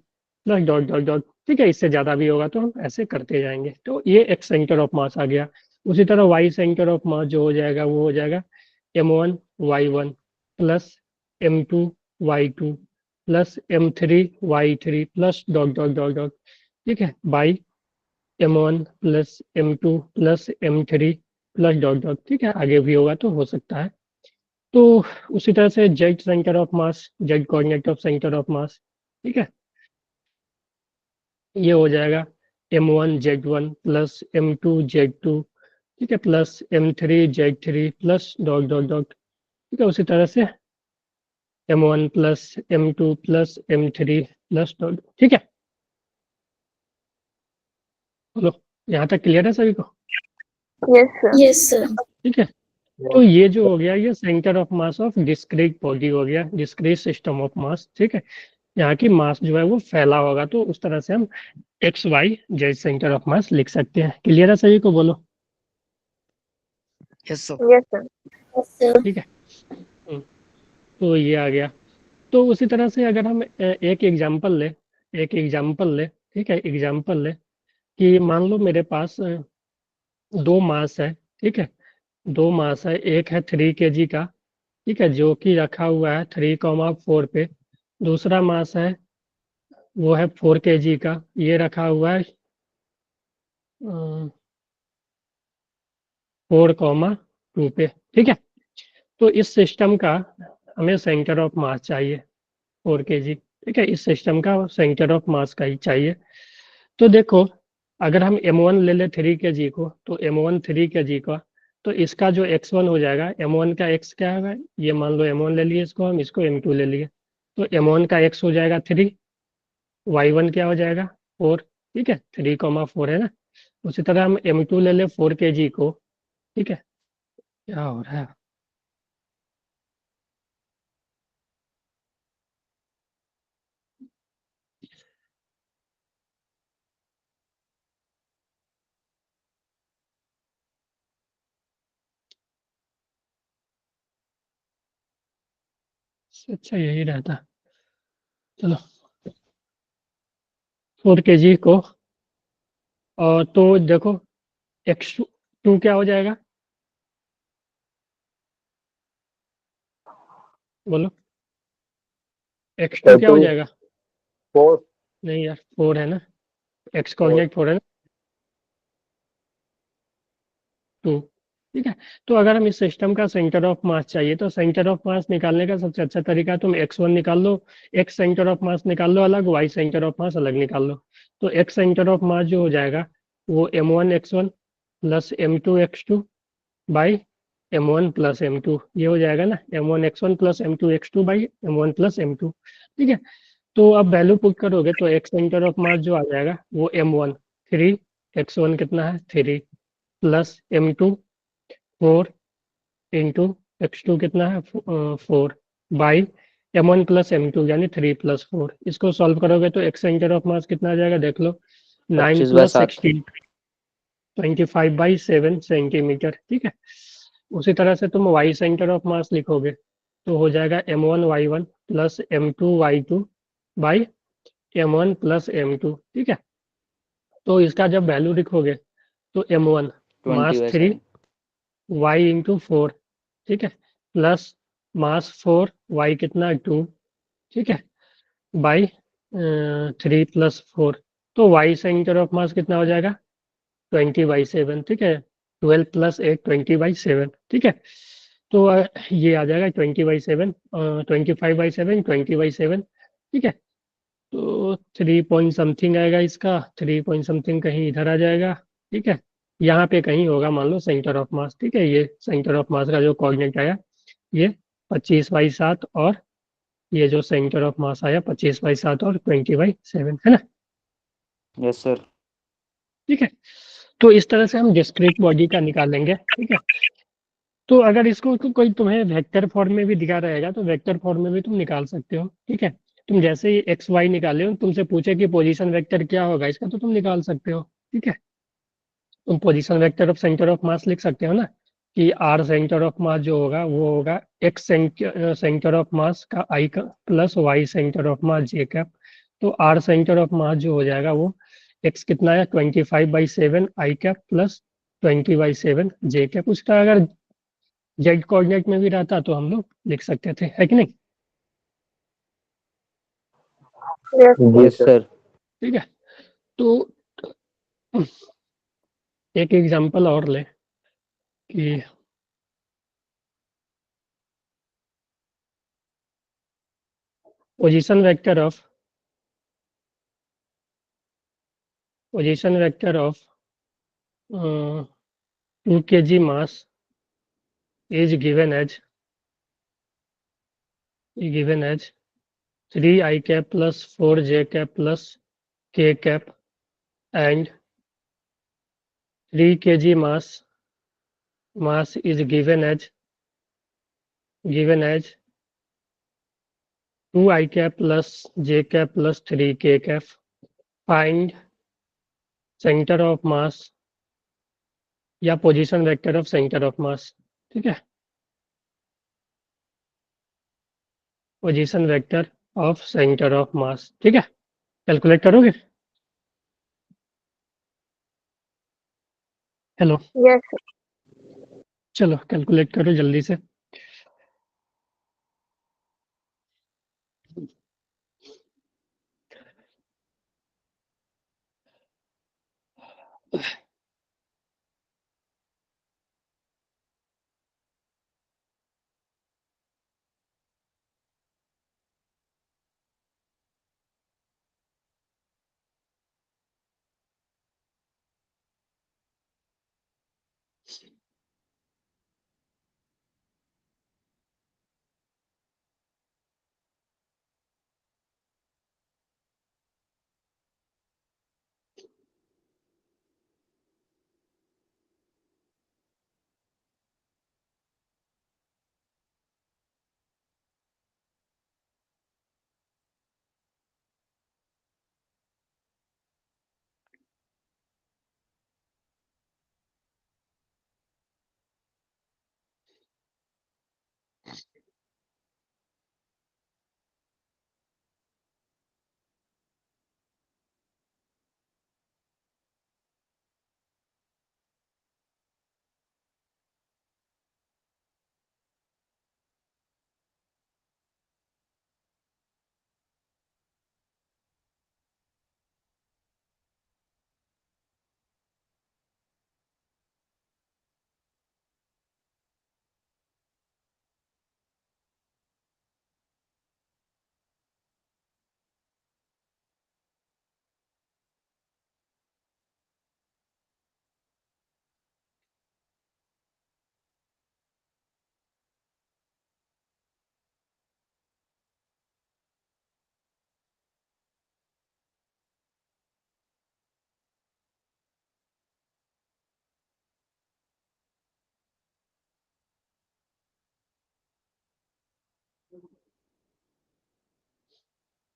plus dot dot dot. ठीक है, इससे ज्यादा भी होगा तो हम ऐसे करते जाएंगे। तो ये एक सेंटर ऑफ मास आ गया। उसी तरह वाई सेंटर ऑफ मास जो हो जाएगा वो हो जाएगा m1 y1 plus m2 y2 plus m3 y3 plus dot dot dot dot. ठीक है, by m1 plus m2 plus m3 plus dot dot. ठीक है, आगे भी होगा तो हो सकता है। तो उसी तरह से Z centre of mass, Z coordinate of centre of mass, ठीक है, ये हो जाएगा m1 z1 plus m2 z2, ठीक है, plus m3 z3 plus dot dot dot. ठीक है, उसी तरह से m1 plus m2 plus m3 plus dot. ठीक है, बोलो, यहाँ तक क्लियर है सभी को। Yes, sir. Yes sir. ठीक है, तो ये जो हो गया ये centre of mass of discrete body हो गया, डिस्क्रीट सिस्टम ऑफ मास। ठीक है, यहाँ की मास जो है वो फैला होगा तो उस तरह से हम X Y Z centre of mass लिख सकते हैं। क्लियर है सभी को, बोलो। Yes sir. Yes, sir. Yes sir. ठीक है, तो ये आ गया। तो उसी तरह से अगर हम एक एग्जांपल ले, ठीक है, एग्जांपल ले कि मान लो मेरे पास दो मास है। ठीक है, दो मास है, एक है 3 kg का, ठीक है, जो कि रखा हुआ है 3,4 पे। दूसरा मास है वो है 4 kg का, ये रखा हुआ है 4,2 पे। ठीक है, तो इस सिस्टम का हमें सेंटर ऑफ मास चाहिए। 4 kg, ठीक है। इस सिस्टम का सेंटर ऑफ मास का ही चाहिए। तो देखो, अगर हम m1 ले ले 3 kg को, तो m1 3 kg का, तो इसका जो x1 हो जाएगा, m1 का x क्या होगा, ये मान लो m1 ले लिए इसको, हम इसको m2 ले लिए, तो m1 का x हो जाएगा 3, y1 क्या हो जाएगा 4, ठीक है, 3,4 है ना। उसी तरह हम m2 ले ले 4 kg को, ठीक है। क्या हो रहा है? इससे अच्छा यही रहता। चलो, 4 kg को, और तो देखो x2 क्या हो जाएगा, बोलो, x2 क्या हो जाएगा? 4 नहीं यार, 4 है ना, x कोऑर्डिनेट 4 है ना, 2, ठीक है। तो अगर हम इस सिस्टम का सेंटर ऑफ मास चाहिए, तो सेंटर ऑफ मास निकालने का सबसे अच्छा तरीका है, तुम x1 निकाल लो, x सेंटर ऑफ मास निकाल लो अलग, y सेंटर ऑफ मास अलग निकाल लो। तो x सेंटर ऑफ मास जो हो जाएगा, वो m1 x1 plus m2 x2 by m1 plus m2, ये हो जाएगा ना, m1 x1 plus m2 x2 by m1 plus m2, ठीक है। तो अब वैल्यू पुट करोगे तो x सेंटर ऑफ मास जो आ जाएगा वो m1 3, x1 कितना है 3, प्लस m2 4 इंटू x2 कितना है 4, बाई m1 प्लस m2 यानी 3 प्लस 4। इसको सॉल्व करोगे तो x सेंटर ऑफ मास कितना आ जाएगा, देख लो, 9 प्लस 25/7। 16, 25/7 सेंटीमीटर, ठीक है। उसी तरह से तुम y सेंटर ऑफ मास लिखोगे तो हो जाएगा m1y1 plus m2y2 by m1 plus m2, ठीक है। तो इसका जब वैल्यू लिखोगे तो m1 मास 3 20/7। y इंटू 4, ठीक है, प्लस मास 4 y कितना 2, ठीक है, बाई 3 प्लस 4। तो y सेंटर ऑफ मास कितना हो जाएगा 20/7, ठीक है, 12 प्लस 8 20/7, ठीक है। तो ये आ जाएगा 20/7, 25/7 20/7, ठीक है। तो 3 पॉइंट समथिंग आएगा इसका, 3 पॉइंट समथिंग कहीं इधर आ जाएगा, ठीक है। यहाँ पे कहीं होगा मान लो सेंटर ऑफ मास, ठीक है। ये सेंटर ऑफ मास का जो कोऑर्डिनेट आया ये 25/7, और ये जो सेंटर ऑफ मास आया 25/7 और 20/7, है ना, यस सर। ठीक है। तो इस तरह से हम डिस्क्रीट बॉडी का निकालेंगे, ठीक है। तो अगर इसको कोई तुम्हें वेक्टर फॉर्म में भी दिखा रहेगा तो वेक्टर फॉर्म में भी तुम निकाल सकते हो, ठीक है। तुम जैसे ही एक्स वाई निकाले हो, तुमसे पूछे कि पोजीशन वेक्टर क्या होगा इसका, तो तुम निकाल सकते हो, ठीक है। तुम position vector of centre of mass लिख सकते हो ना, कि आर सेंटर ऑफ मास जो होगा वो होगा एक्स सेंटर ऑफ मास का आई का plus Y centre of mass J cap. तो आर सेंटर ऑफ मास जो हो जाएगा वो एक्स कितना है 25/7 I cap plus 20/7 J cap. उसका अगर जेड कोऑर्डिनेट में भी रहता तो हम लोग लिख सकते थे, है कि नहीं। Yes. Yes sir. ठीक है। तो एक एग्जांपल और ले कि position vector of 2 kg mass is given as 3 I cap plus 4 J cap plus K cap and 3 kg mass is given as 2 I cap plus J cap plus 3 K cap. Find center of mass या position vector of centre of mass, ठीक है, position vector of centre of mass, ठीक है। Calculate करोगे? Hello, Yes. चलो calculate करो जल्दी से।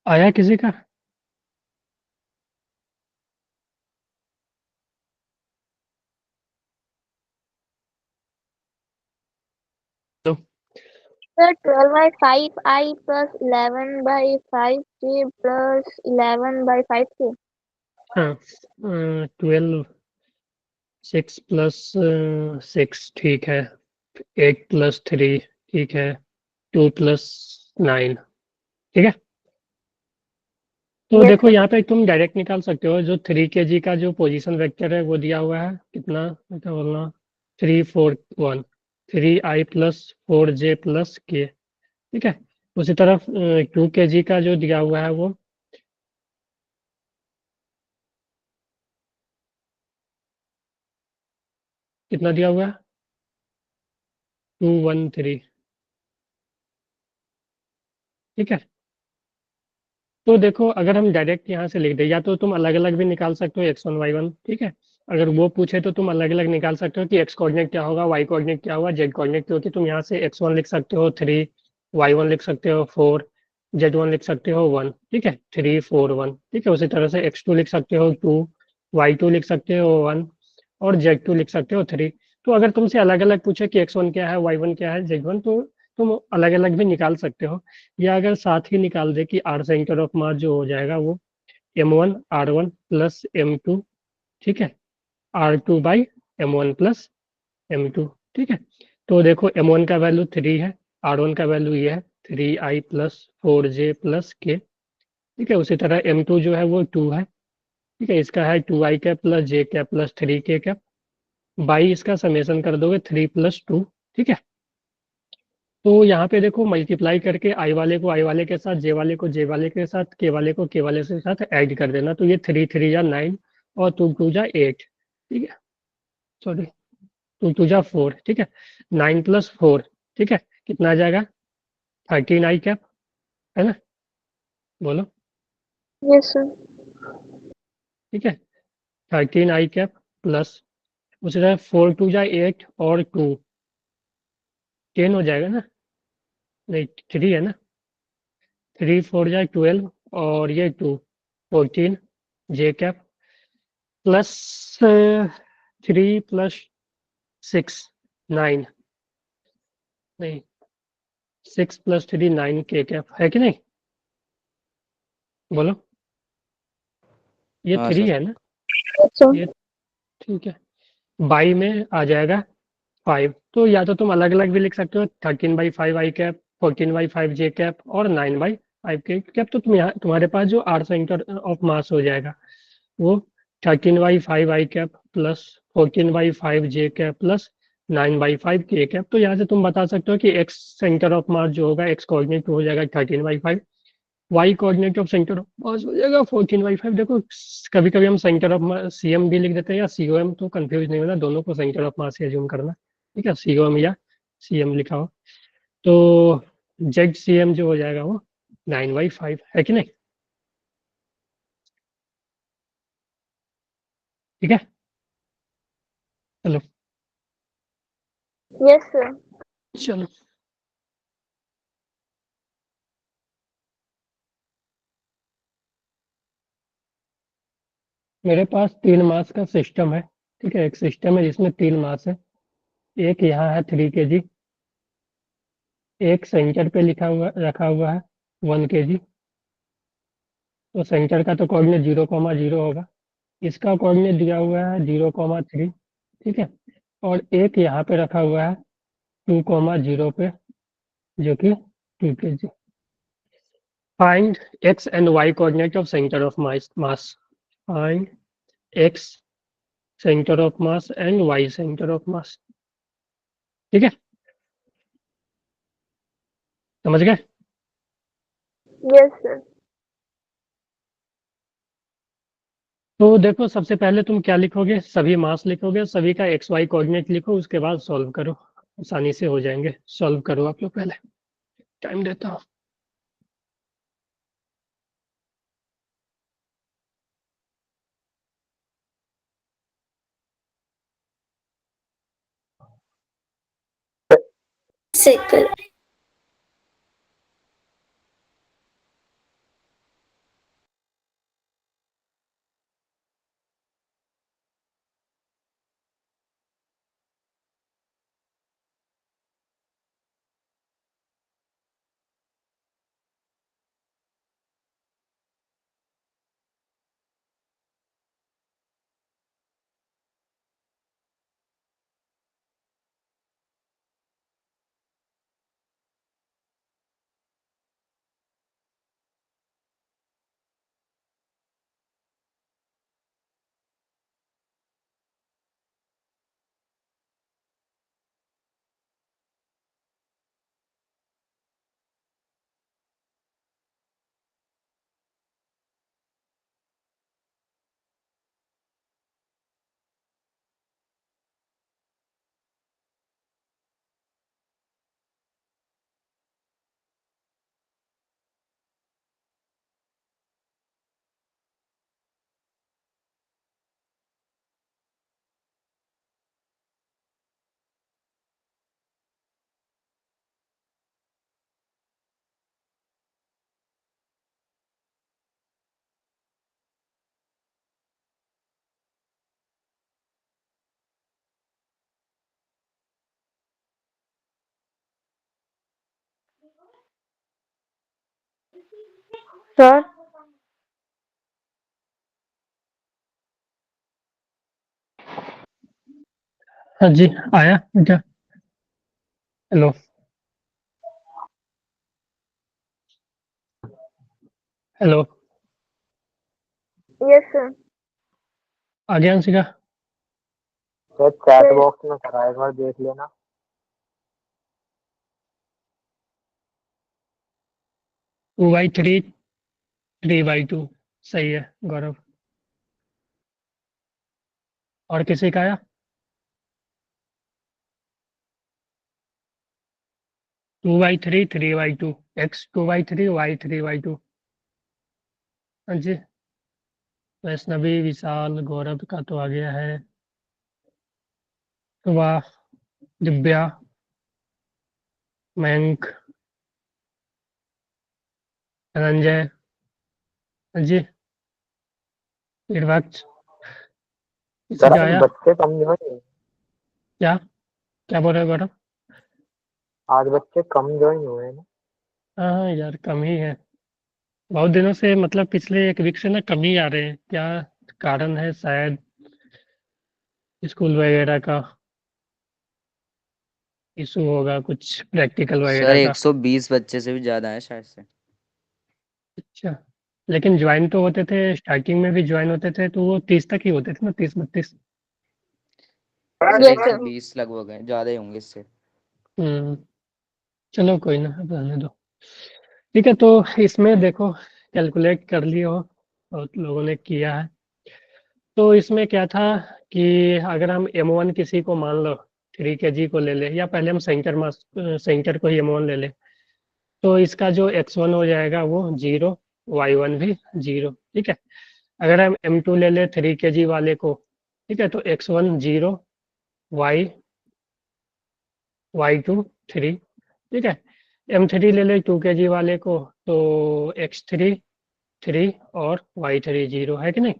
आया किसी का? तो Sir, 12/5i plus 11/5k plus 11/5k. हाँ, 12 6 प्लस 6 ठीक है, 8 प्लस 3 ठीक है, 2 प्लस 9 ठीक है। तो Yes, देखो sir. यहाँ पे तुम डायरेक्ट निकाल सकते हो, जो 3 kg का जो पोजीशन वेक्टर है वो दिया हुआ है कितना, क्या बोलना, 3 4 1, 3i plus 4j plus k ठीक है। उसी तरफ 2 kg का जो दिया हुआ है वो कितना दिया हुआ है, 2 1 3 ठीक है। तो देखो अगर हम डायरेक्ट यहाँ से लिख दें, या तो तुम अलग अलग भी निकाल सकते हो x1 y1 ठीक है। अगर वो पूछे तो तुम अलग अलग निकाल सकते हो कि x कोऑर्डिनेट क्या होगा, y कोऑर्डिनेट क्या होगा, z कोऑर्डिनेट, क्योंकि तुम यहाँ से x1 लिख सकते हो 3, y1 लिख सकते हो 4, z1 लिख सकते हो 1 ठीक है, 3 4 1 ठीक है। उसी तरह से x2 लिख सकते हो 2, y2 लिख सकते हो 1 और z2 लिख सकते हो 3। तो अगर तुमसे अलग अलग पूछे कि x1 क्या है, y1 क्या है, z1, तो तुम अलग अलग भी निकाल सकते हो। या अगर साथ ही निकाल दे कि आर सेंटर ऑफ मास जो हो जाएगा वो m1 r1 प्लस m2 ठीक है, r2 by m1 plus m2 ठीक है। तो देखो m1 का वैल्यू 3 है, r1 का वैल्यू ये है 3i plus 4j plus k ठीक है। उसी तरह m2 जो है वो 2 है ठीक है, इसका है 2i cap plus j cap plus 3k cap, by इसका समेसन कर दोगे 3 प्लस 2 ठीक है। तो यहाँ पे देखो मल्टीप्लाई करके आई वाले को आई वाले के साथ, जे वाले को जे वाले के साथ, के वाले को के वाले के साथ ऐड कर देना, तो ये 3 3 जा 9 और 2 2 जा 8 ठीक है, सॉरी 2 2 जा 4 ठीक है, 9 प्लस 4 ठीक है, कितना आ जाएगा, 13i कैप है ना, बोलो Yes, sir. ठीक है, 13i कैप प्लस उसी तरह 4 2 जा 8 और 2 10 हो जाएगा ना, नहीं 3 है ना, 3 4 जा 12 और ये 2 14 जे कैप प्लस 3 प्लस 6 9, नहीं 6 प्लस 3 9 के कैप है कि नहीं, बोलो ये हाँ 3 सर। है ना, Yes, sir. ये ठीक है, बाई में आ जाएगा 5। तो या तो तुम अलग अलग भी लिख सकते हो, 13/5 आई कैप, 14/5 जे कैप और 9/5 के कैप। तो तुम यहाँ तुम्हारे पास जो आर सेंटर ऑफ मास हो जाएगा वो 13/5 आई कैप प्लस 14/5 जे कैप प्लस 9/5 के कैप। तो यहाँ से तुम बता सकते हो कि एक्स सेंटर ऑफ मास जो होगा, एक्स कोऑर्डिनेट हो जाएगा 13/5, Y coordinate of centre of mass हो जाएगा 14/5। देखो कभी कभी हम सेंटर ऑफ सीएम भी लिख देते हैं या सीओएम, तो कंफ्यूज नहीं होना, दोनों को सेंटर ऑफ मास से अज्यूम करना ठीक है, सीओएम या सीएम लिखा हो। तो जेड सीएम जो हो जाएगा वो 9/5 है कि नहीं, ठीक है। चलो Yes, sir. चलो मेरे पास 3 मास का सिस्टम है ठीक है, एक सिस्टम है जिसमें 3 मास है, एक यहाँ है 3 kg, एक सेंटर पे लिखा हुआ रखा हुआ है 1 kg। तो सेंटर का तो कोऑर्डिनेट 0,0 होगा, इसका कोऑर्डिनेट दिया हुआ है 0,3 ठीक है, और एक यहाँ पे रखा हुआ है 2,0 पे जो कि 2 kg। Find X and Y coordinate of centre of mass, find X centre of mass and Y centre of mass ठीक है, समझ गए। Yes, sir. तो देखो सबसे पहले तुम क्या लिखोगे, सभी मास लिखोगे, सभी का एक्स वाई कोऑर्डिनेट लिखो, उसके बाद सॉल्व करो, आसानी से हो जाएंगे। सॉल्व करो आप लोग पहले, टाइम देता हूँ। सेकंड Sir, हाँ जी, आया बेटा। Hello, hello, yes sir. आ गया Anshika? Sir chat Sir, box में करा एक बार देख लेना। 2/3 3/2 सही है गौरव। और किसी का आया? 2/3 3/2 x 2/3 y 3/2। हाँ जी, वैष्णवी, विशाल, गौरव का तो आ गया है। वाह, दिव्या, मयंक, धनंजय, हाँ जी, निर्वक्ष, किसी सर का आज आया? बच्चे कम जो है, क्या क्या बोल रहे हो गौरव? आज बच्चे कम ज्वाइन हुए हैं ना। हाँ हाँ यार, कम ही है। बहुत दिनों से, मतलब पिछले एक वीक से ना कम ही आ रहे हैं। क्या कारण है? शायद स्कूल वगैरह का इशू होगा, कुछ प्रैक्टिकल सर वगैरह का। 120 बच्चे से भी ज्यादा है शायद से। अच्छा, लेकिन ज्वाइन तो होते थे, स्टार्टिंग में भी ज्वाइन होते थे, तो वो 30 तक ही होते थे ना, 30-32। Sir yes sir. 120 लगभग है, ज्यादा ही होंगे इससे। हम्म, चलो कोई ना, अब रहने दो। ठीक है, तो इसमें देखो, कैलकुलेट कर लिए हो, बहुत लोगों ने किया है। तो इसमें क्या था कि अगर हम M1 किसी को मान लो 3 kg को ले ले, या पहले हम सेंटर को ही M1 ले ले, तो इसका जो x1 हो जाएगा वो 0, y1 भी 0। ठीक है, अगर हम M2 ले ले 3 kg वाले को, ठीक है, तो x1 0, y y2 3। ठीक है, M3 ले ले 2 kg वाले को, तो x3 3 और y3 0, है कि नहीं?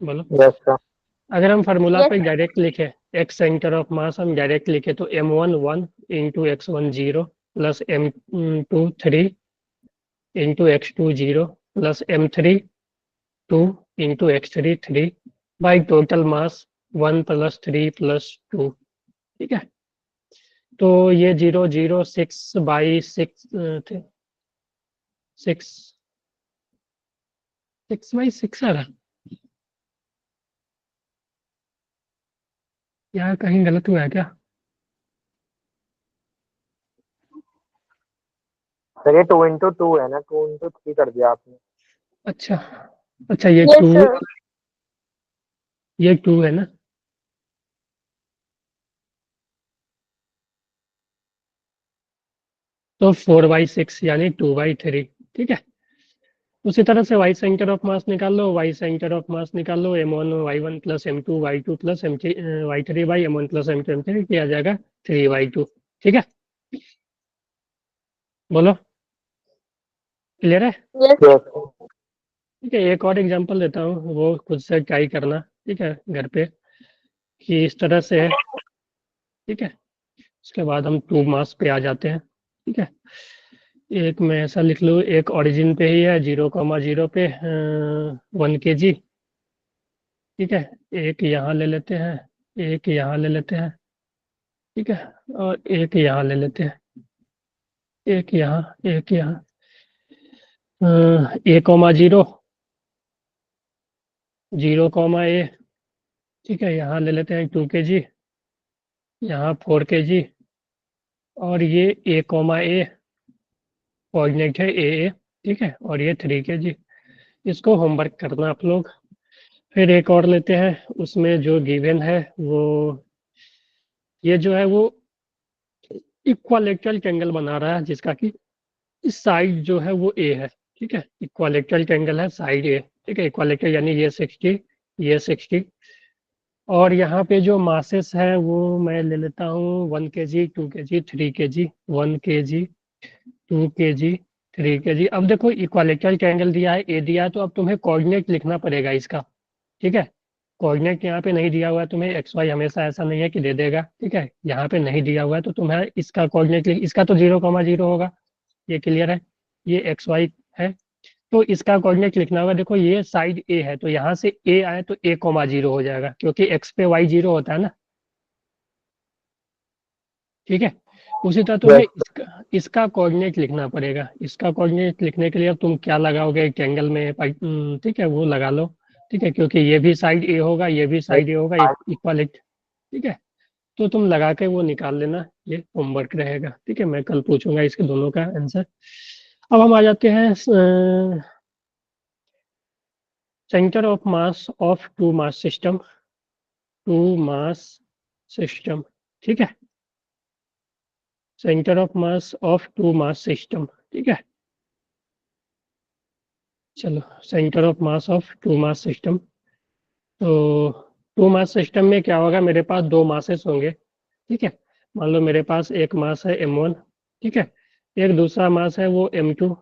बोलो। Yes sir. अगर हम फार्मूला Yes पे sir. डायरेक्ट लिखे, एक्स सेंटर ऑफ मास हम डायरेक्ट लिखे, तो M1 1 into x1 0 plus M2 3 into x2 0 plus M3 2 into x3 3 by total mass 1 plus 3 plus 2। ठीक है, तो ये 0 0 6/6 थे, 6/6 आ रहा। यार कहीं गलत हुआ है क्या? सर ये 2 into 2 है ना, 2 into 3 कर दिया आपने। अच्छा, अच्छा, ये Yes 2, sir. ये 2 है ना? तो 4/6 यानी 2/3। ठीक है, उसी तरह से वाई सेंटर ऑफ मास निकाल लो, वाई सेंटर ऑफ मास निकाल लो, M1 y1 plus M2 y2 plus y3 by M1 plus M2 M3 किया जाएगा 3/2। ठीक है, बोलो, क्लियर है? Yes. Yes sir. ठीक है, एक और एग्जांपल देता हूँ, वो खुद से ट्राई करना, ठीक है, घर पे, कि इस तरह से है। ठीक है, उसके बाद हम 2 मास पे आ जाते हैं। ठीक है, एक मैं ऐसा लिख लूँ, एक ओरिजिन पे ही है 0,0 पे 1 kg। ठीक है, एक यहाँ ले लेते हैं, एक यहाँ ले लेते हैं, ठीक है, और एक यहाँ ले लेते हैं, एक यहाँ, एक यहाँ, 1,0 0,A। ठीक है, यहाँ ले लेते हैं 2 kg, यहाँ 4 kg, और ये A,A कोऑर्डिनेट है AA। ठीक है, और ये 3 kg। इसको होमवर्क करना आप लोग। फिर एक और लेते हैं, उसमें जो गिवन है वो, ये जो है वो इक्वालेटरल ट्रायंगल बना रहा है, जिसका कि साइड जो है वो A है। ठीक है, इक्वालेटरल ट्रायंगल है, साइड A। ठीक है, इक्वालेटरल यानी ये 60, ये 60, और यहाँ पे जो मासेस है वो मैं ले लेता हूँ 1 kg 2 kg 3 kg, 1 kg 2 kg 3 kg। अब देखो, इक्वालेटरल ट्रायंगल दिया है, ए दिया है, तो अब तुम्हें कोऑर्डिनेट लिखना पड़ेगा इसका। ठीक है, कोऑर्डिनेट यहाँ पे नहीं दिया हुआ है तुम्हें, एक्स वाई हमेशा ऐसा नहीं है कि दे देगा। ठीक है, यहाँ पे नहीं दिया हुआ है, तो तुम्हें इसका कोऑर्डिनेट इसका तो 0,0 होगा। ये क्लियर है, ये एक्स वाई है। तो इसका कोऑर्डिनेट लिखना होगा, देखो ये साइड ए है तो यहाँ से ए आए तो ए कोमा 0 हो जाएगा, क्योंकि एक्स पे वाई 0 होता है ना। ठीक है, उसी तरह तुम्हें इसका कोऑर्डिनेट लिखना पड़ेगा। इसका कोऑर्डिनेट लिखने के लिए अब तुम क्या लगाओगे, एक एंगल में ठीक है वो लगा लो। ठीक है, क्योंकि ये भी साइड ए होगा, ये भी साइड ए होगा, इक्वलिट। ठीक है, तो तुम लगा के वो निकाल लेना, ये होमवर्क रहेगा। ठीक है, मैं कल पूछूंगा इसके दोनों का आंसर। अब हम आ जाते हैं centre of mass of two mass system. ठीक है, centre of mass of two mass system. ठीक है, चलो centre of mass of two mass system. तो टू मास सिस्टम में क्या होगा, मेरे पास दो मासेस होंगे। ठीक है, मान लो मेरे पास एक मास है m1, ठीक है, एक दूसरा मास है वो m2,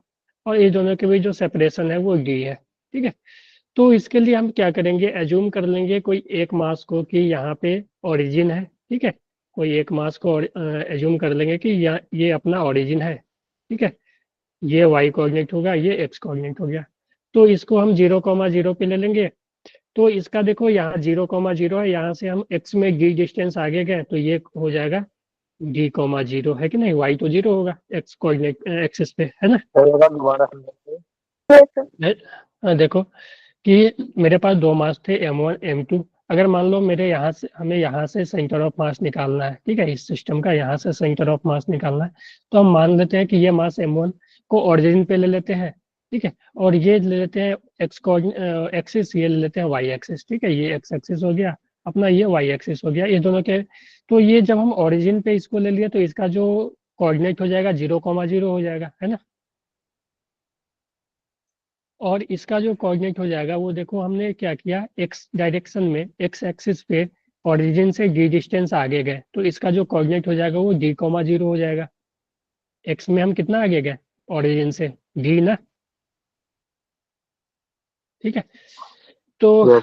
और ये दोनों के बीच जो सेपरेशन है वो d है। ठीक है, तो इसके लिए हम क्या करेंगे, एज्यूम कर लेंगे कोई एक मास को कि यहाँ पे ओरिजिन है। ठीक है, कोई एक मास को एज्यूम कर लेंगे कि ये अपना ओरिजिन है। ठीक है, ये y कोऑर्डिनेट होगा, ये x कोऑर्डिनेट हो गया। तो इसको हम 0,0 पे ले लेंगे। तो इसका देखो यहाँ 0,0 है, यहाँ से हम x में d डिस्टेंस आगे गए तो ये हो जाएगा d,0 है कि नहीं, y तो 0 होगा x कोऑर्डिनेट एक्सिस पे, है ना। दोबारा समझाइए। Yes, sir. देखो कि मेरे पास दो मास थे m1 m2। अगर मान लो मेरे यहाँ से हमें यहाँ से सेंटर ऑफ मास निकालना है, ठीक है, इस सिस्टम का यहाँ से सेंटर ऑफ मास निकालना है, तो हम मान लेते हैं कि ये मास m1 को ओरिजिन पे ले लेते हैं। ठीक है, और ये ले लेते हैं एक्स एक्सिस, ये ले लेते हैं वाई एक्सिस। ठीक है, ये एक्स एक्सिस हो गया अपना, ये वाई एक्सिस हो गया, ये दोनों के। तो ये जब हम ओरिजिन पे इसको ले लिए तो इसका जो कोऑर्डिनेट हो जाएगा 0,0 हो जाएगा, है ना। और इसका जो कोऑर्डिनेट हो जाएगा वो देखो हमने क्या किया, एक्स डायरेक्शन में एक्स एक्सिस पे ओरिजिन से d डिस्टेंस आगे गए तो इसका जो कोऑर्डिनेट हो जाएगा वो d,0 हो जाएगा। एक्स में हम कितना आगे गए ओरिजिन से, d ना। ठीक है, तो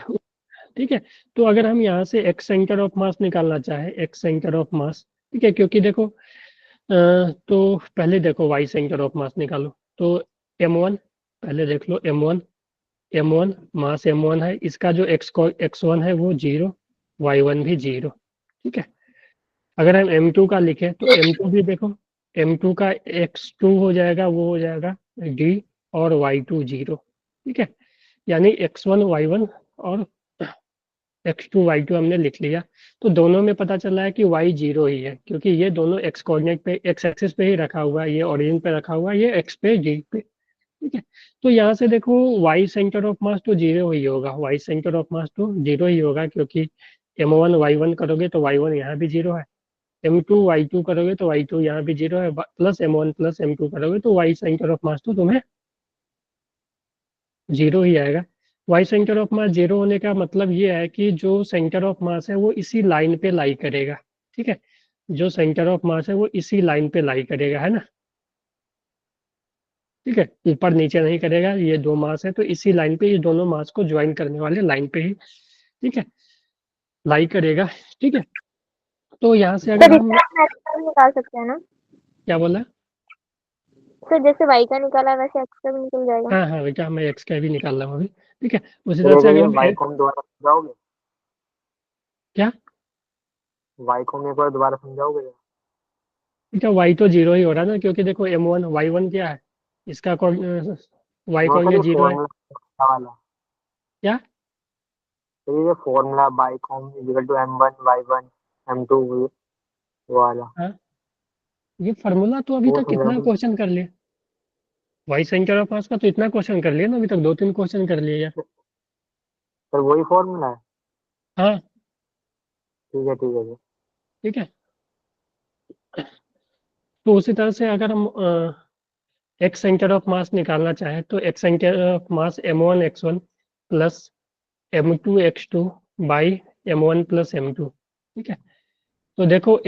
ठीक है, तो अगर हम यहाँ से एक्स सेंटर ऑफ मास निकालना चाहे, एक्स सेंटर ऑफ मास, ठीक है, क्योंकि देखो तो पहले देखो वाई सेंटर ऑफ मास निकालो। तो m1 पहले देख लो, m1 मास m1 है, इसका जो x1 है वो 0, y1 भी 0। ठीक है, अगर हम m2 का लिखें तो m2 भी देखो, m2 का x2 हो जाएगा, वो हो जाएगा d, और y2 0। ठीक है, यानी x1 y1 और x2 y2 हमने लिख लिया। तो दोनों में पता चला है कि y 0 ही है, क्योंकि ये दोनों x कोऑर्डिनेट पे, x एक्सिस पे ही रखा हुआ है, ये ओरिजिन पे रखा हुआ है, ये x पे d पे। ठीक है, तो यहाँ से देखो y सेंटर ऑफ मास तो 0 ही होगा, y सेंटर ऑफ मास तो 0 ही होगा, क्योंकि m1 y1 करोगे तो y1 यहाँ भी 0 है, m2 y2 करोगे तो y2 यहाँ भी 0 है, प्लस m1 प्लस m2 करोगे तो y सेंटर ऑफ मास तो तुम्हें 0 ही आएगा। वाई सेंटर ऑफ मास 0 होने का मतलब ये है कि जो सेंटर ऑफ मास है वो इसी लाइन पे लाई करेगा। ठीक है, जो सेंटर ऑफ मास है वो इसी लाइन पे लाई करेगा, है ना। ठीक है, ऊपर नीचे नहीं करेगा, ये दो मास है तो इसी लाइन पे, ये दोनों मास को ज्वाइन करने वाले लाइन पे ही, ठीक है, लाई करेगा। ठीक है, तो यहाँ से सर अगर हम इसका हम निकाल सकते हैं ना क्या बोला, सर, जैसे y का निकाला वैसे x का भी निकल जाएगा। हाँ हाँ बेटा, मैं एक्स का भी निकाल रहा हूँ अभी। ठीक है, उसी तरह से अगर हम वाई को हम दोबारा समझाओगे? क्या, वाई को हम एक बार दोबारा समझाओगे? ठीक है, वाई तो 0 ही हो रहा है ना, क्योंकि देखो m1 y1 क्या है, इसका वाई वो सर कोऑर्डिनेट ये 0 है। फॉर्मूला वाला, क्या, तो ये formula by COM equal to m1 y1 m2 वो वाला, हाँ, ये फार्मूला तो अभी वो तक कितना समझा। क्वेश्चन कर लिए, वाई सेंटर ऑफ मास का तो इतना क्वेश्चन कर लिया ना, अभी तक 2-3 क्वेश्चन कर लिए यार। सर वही फॉर्मूला है? हाँ, ठीक है ठीक है सर। ठीक है, तो उसी तरह से अगर हम एक्स सेंटर ऑफ मास निकालना चाहे तो x centre of mass m1 x1 plus m2 x2 by m1 plus m2। ठीक है, तो देखो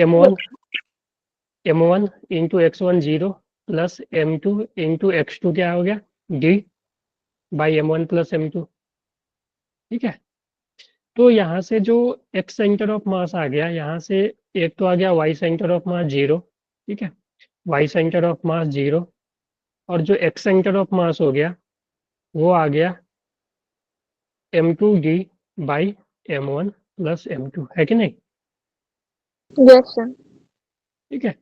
m1 into x1 0 plus m2 into x2 क्या हो गया, d by m1 plus m2। ठीक है, तो यहाँ से जो एक्स सेंटर ऑफ मास आ गया, यहाँ से एक तो आ गया वाई सेंटर ऑफ मास 0। ठीक है, वाई सेंटर ऑफ मास 0 और जो एक्स सेंटर ऑफ मास हो गया वो आ गया m2d by m1 plus m2, है कि नहीं? Yes, sir. ठीक है,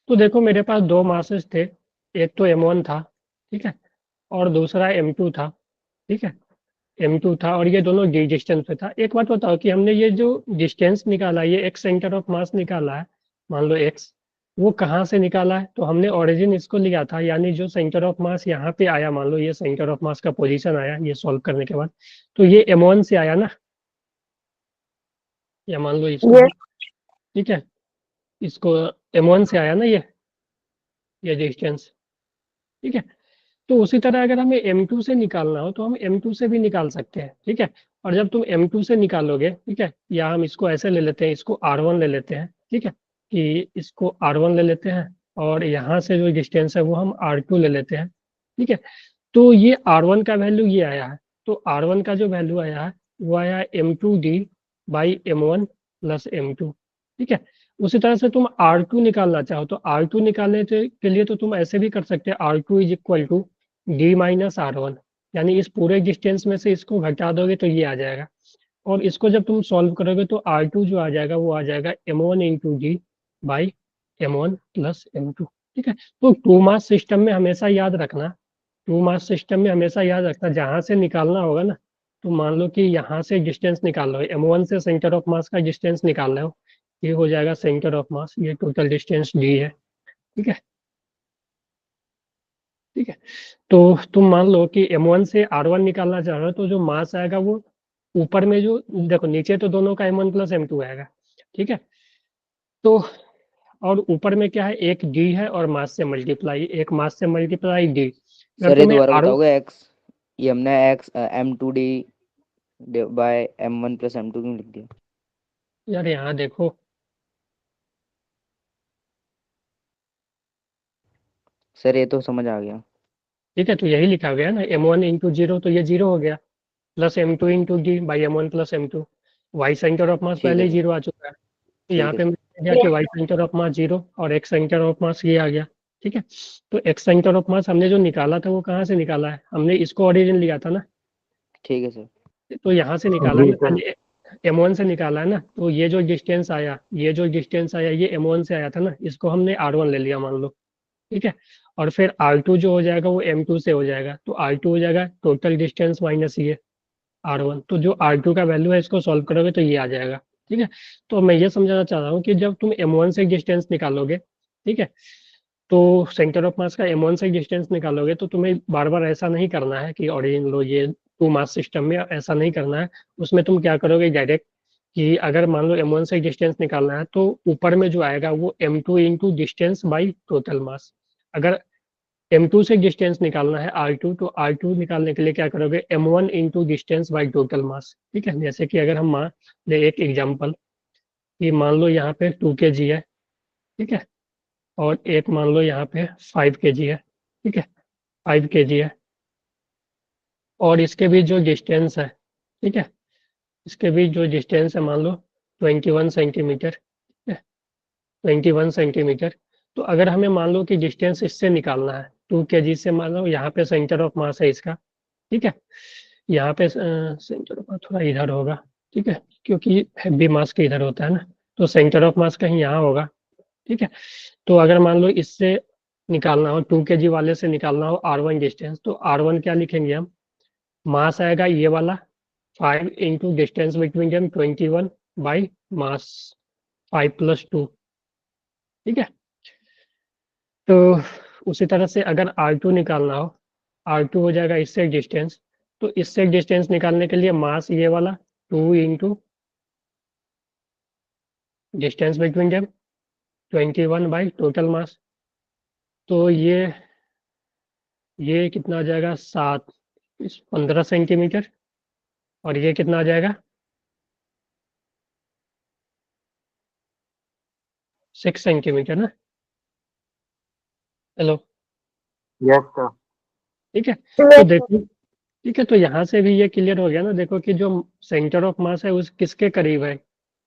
तो देखो मेरे पास दो मासेस थे, एक तो m1 था, ठीक है, और दूसरा m2 था, ठीक है, m2 था और ये दोनों d डिस्टेंस पे था। एक बात बताओ कि हमने ये जो डिस्टेंस निकाला, ये x सेंटर ऑफ मास निकाला है, मान लो x, वो कहाँ से निकाला है? तो हमने ओरिजिन इसको लिया था, यानी जो सेंटर ऑफ मास यहाँ पे आया, मान लो ये सेंटर ऑफ मास का पोजीशन आया ये सॉल्व करने के बाद, तो ये m1 से आया ना, या मान लो इसको, Yes. ठीक है, इसको m1 से आया ना ये डिस्टेंस, ठीक है। तो उसी तरह अगर हमें m2 से निकालना हो तो हम m2 से भी निकाल सकते हैं, ठीक है। और जब तुम m2 से निकालोगे, ठीक है, या हम इसको ऐसे ले लेते हैं, इसको r1 ले लेते हैं, ठीक है, कि इसको r1 ले लेते हैं और यहाँ से जो डिस्टेंस है वो हम r2 ले लेते हैं, ठीक है। तो ये r1 का वैल्यू ये आया है, तो r1 का जो वैल्यू आया है वो आया है m2d by m1 plus m2, ठीक है। उसी तरह से तुम r2 निकालना चाहो तो r2 निकालने के लिए तो तुम ऐसे भी कर सकते हैं, r2 is equal to d minus r1, यानी इस पूरे डिस्टेंस में से इसको घटा दोगे तो ये आ जाएगा, और इसको जब तुम सॉल्व करोगे तो r2 जो आ जाएगा वो आ जाएगा m1 into D by m1 plus m2, ठीक है। तो टू मास सिस्टम में हमेशा याद रखना, टू मास सिस्टम में हमेशा याद रखना, जहां से निकालना होगा ना, तो मान लो कि यहाँ से डिस्टेंस निकाल लो, m1 से सेंटर ऑफ मास का डिस्टेंस निकालना हो, ये हो जाएगा सेंटर ऑफ मास, ये टोटल डिस्टेंस d है, ठीक है, ठीक है। तो तुम मान लो कि m1 से r1 निकालना चाह रहे हो, तो जो मास आएगा वो ऊपर में, जो देखो नीचे तो दोनों का m1 प्लस m2 आएगा, ठीक है, तो और ऊपर में क्या है, एक d है और मास से मल्टीप्लाई, एक मास से मल्टीप्लाई d। अगर सर ये तुम्हें दोबारा r बताओगे x, ये हमने x m2d bye m1 plus m2 क्यों लिख दिया? यार यहाँ देखो, सर ये तो समझ आ गया। ठीक है, तो यही लिखा गया ना, m1 इंटू जीरो, तो ये जीरो हो गया, plus m2 into D by m1 plus m2, Y centre of mass ठीक पहले है ही सर, जीरो आ चुका है, तो यहाँ ठीक है पे सर। मिल गया कि Y centre of mass zero और एक्स सेंटर ऑफ मास ये आ गया, ठीक है। तो एक्स सेंटर ऑफ मास हमने जो निकाला था वो कहाँ से निकाला है, हमने इसको ओरिजिन लिया था ना, ठीक है सर। तो यहाँ से निकाला जी ना, सर। पहले m1 से निकाला है ना, तो ये जो डिस्टेंस आया, ये m1 से आया था ना, इसको हमने r1 ले लिया मान लो, ठीक है। और फिर r2 जो हो जाएगा वो m2 से हो जाएगा, तो r2 हो जाएगा टोटल डिस्टेंस माइनस ये r1, तो जो r2 का वैल्यू है इसको सॉल्व करोगे तो ये आ जाएगा, ठीक है। तो मैं ये समझाना चाह रहा हूँ कि जब तुम m1 से डिस्टेंस निकालोगे, ठीक है, तो सेंटर ऑफ मास का m1 से डिस्टेंस निकालोगे तो तुम्हें बार बार ऐसा नहीं करना है कि ओरिजिन लो, ये टू मास सिस्टम में ऐसा नहीं करना है। उसमें तुम क्या करोगे डायरेक्ट, कि अगर मान लो m1 से डिस्टेंस निकालना है तो ऊपर में जो आएगा वो m2 into distance by total mass, अगर m2 से डिस्टेंस निकालना है r2, तो r2 निकालने के लिए क्या करोगे, m1 into distance by total mass, ठीक है। जैसे कि अगर हम मान ले एक एग्जांपल, कि मान लो यहाँ पे 2 kg है, ठीक है, और एक मान लो यहाँ पे 5 kg है, ठीक है, 5 kg है, और इसके बीच जो डिस्टेंस है, ठीक है, इसके बीच जो डिस्टेंस है मान लो 21 सेंटीमीटर, ठीक है, 21 सेंटीमीटर। तो अगर हमें मान लो कि डिस्टेंस इससे निकालना है 2 kg से, मान लो यहाँ पे सेंटर ऑफ मास है इसका, ठीक है, यहाँ पे सेंटर ऑफ मास थोड़ा इधर होगा, ठीक है, क्योंकि हैवी मास के इधर होता है ना, तो सेंटर ऑफ मास कहीं यहाँ होगा, ठीक है। तो अगर मान लो इससे निकालना हो, 2 kg वाले से निकालना हो r1 डिस्टेंस, तो r1 क्या लिखेंगे हम, मास आएगा ये वाला 5 into distance between them 21 by mass 5 plus 2, ठीक है। तो उसी तरह से अगर r2 निकालना हो, r2 हो जाएगा इससे डिस्टेंस, तो इससे डिस्टेंस निकालने के लिए मास ये वाला 2 into distance between them 21 by total mass, तो ये कितना आ जाएगा 15 सेंटीमीटर, और ये कितना आ जाएगा 6 सेंटीमीटर ना, हेलो, यस सर। ठीक है। तो देखो, ठीक है, तो यहाँ से भी ये क्लियर हो गया ना, देखो कि जो सेंटर ऑफ मास है उस किसके करीब है,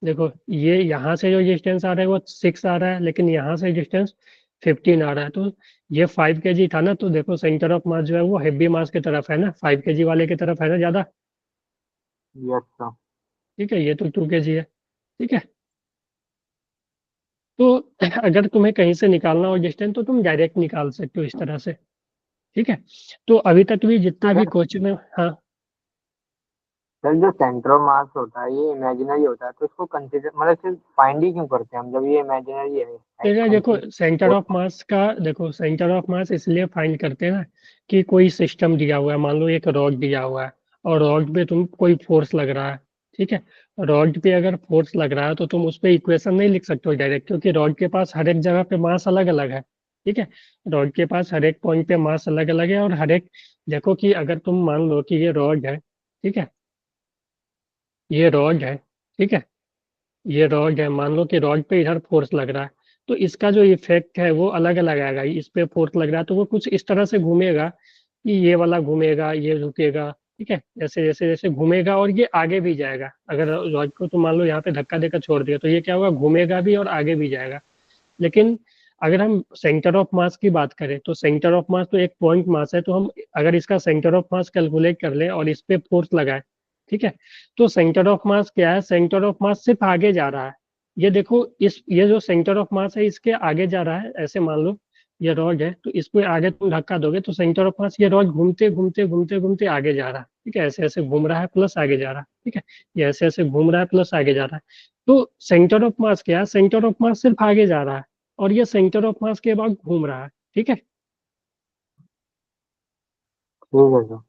देखो ये यहाँ से जो डिस्टेंस आ रहा है वो 6 आ रहा है, लेकिन यहाँ से डिस्टेंस 15 आ रहा है, तो ये 5 kg था ना, तो देखो सेंटर ऑफ मास जो है वो हेवी मास की तरफ है ना, 5 kg वाले की तरफ है ना ज़्यादा। Yes sir. ठीक है, ये तो 2 kg है। ठीक है, तो अगर तुम्हें कहीं से निकालना हो डिस्टेंस तो तुम डायरेक्ट निकाल सकते हो इस तरह से। ठीक है, तो अभी तक भी जितना भी क्वेश्चन है, हाँ सर जो सेंटर ऑफ मास होता है ये इमेजिनरी होता है, तो इसको कंसिडर मतलब सिर्फ फाइंड ही क्यों करते हैं हम जब ये इमेजिनरी है? देखो सेंटर ऑफ मास का, देखो सेंटर ऑफ मास इसलिए फाइंड करते हैं ना कि कोई सिस्टम दिया हुआ है, मान लो एक रॉड दिया हुआ है और रॉड पे तुम कोई फोर्स लग रहा है। ठीक है, रॉड पे अगर फोर्स लग रहा है तो तुम उस पे इक्वेशन नहीं लिख सकते हो डायरेक्ट, क्योंकि रॉड के पास हर एक जगह पे मास अलग अलग है। ठीक है, रॉड के पास हर एक पॉइंट पे मास अलग अलग है, और हर एक, देखो कि अगर तुम मान लो कि ये रॉड है, ठीक है, ये रॉड है, ठीक है, ये रॉड है, मान लो कि रॉड पे इधर फोर्स लग रहा है, तो इसका जो इफेक्ट है वो अलग अलग आएगा। इस पे फोर्स लग रहा है तो वो कुछ इस तरह से घूमेगा कि ये वाला घूमेगा, ये झुकेगा। ठीक है, जैसे जैसे जैसे घूमेगा और ये आगे भी जाएगा। अगर रॉड को तो मान लो यहाँ पे धक्का देकर छोड़ दिया तो ये क्या होगा, घूमेगा भी और आगे भी जाएगा। लेकिन अगर हम सेंटर ऑफ मास की बात करें तो सेंटर ऑफ मास तो एक पॉइंट मास है, तो हम अगर इसका सेंटर ऑफ मास कैलकुलेट कर लें और इस पे फोर्स लगाए, ठीक है, तो सेंटर ऑफ मास क्या है, सेंटर ऑफ मास सिर्फ आगे जा रहा है। ये देखो, इस ये जो सेंटर ऑफ मास है इसके आगे जा रहा है, ऐसे मान लो ये रॉड है तो इसको आगे तुम धक्का दोगे तो सेंटर ऑफ मास, ये रॉड घूमते घूमते घूमते घूमते आगे जा रहा है। ठीक है, ऐसे ऐसे घूम रहा है प्लस आगे जा रहा है। ठीक है, ये ऐसे ऐसे घूम रहा है प्लस आगे जा रहा है। तो सेंटर ऑफ मास क्या है, सेंटर ऑफ मास सिर्फ आगे जा रहा है और ये सेंटर ऑफ मास के बाद घूम रहा है। ठीक है, ठीक है सर।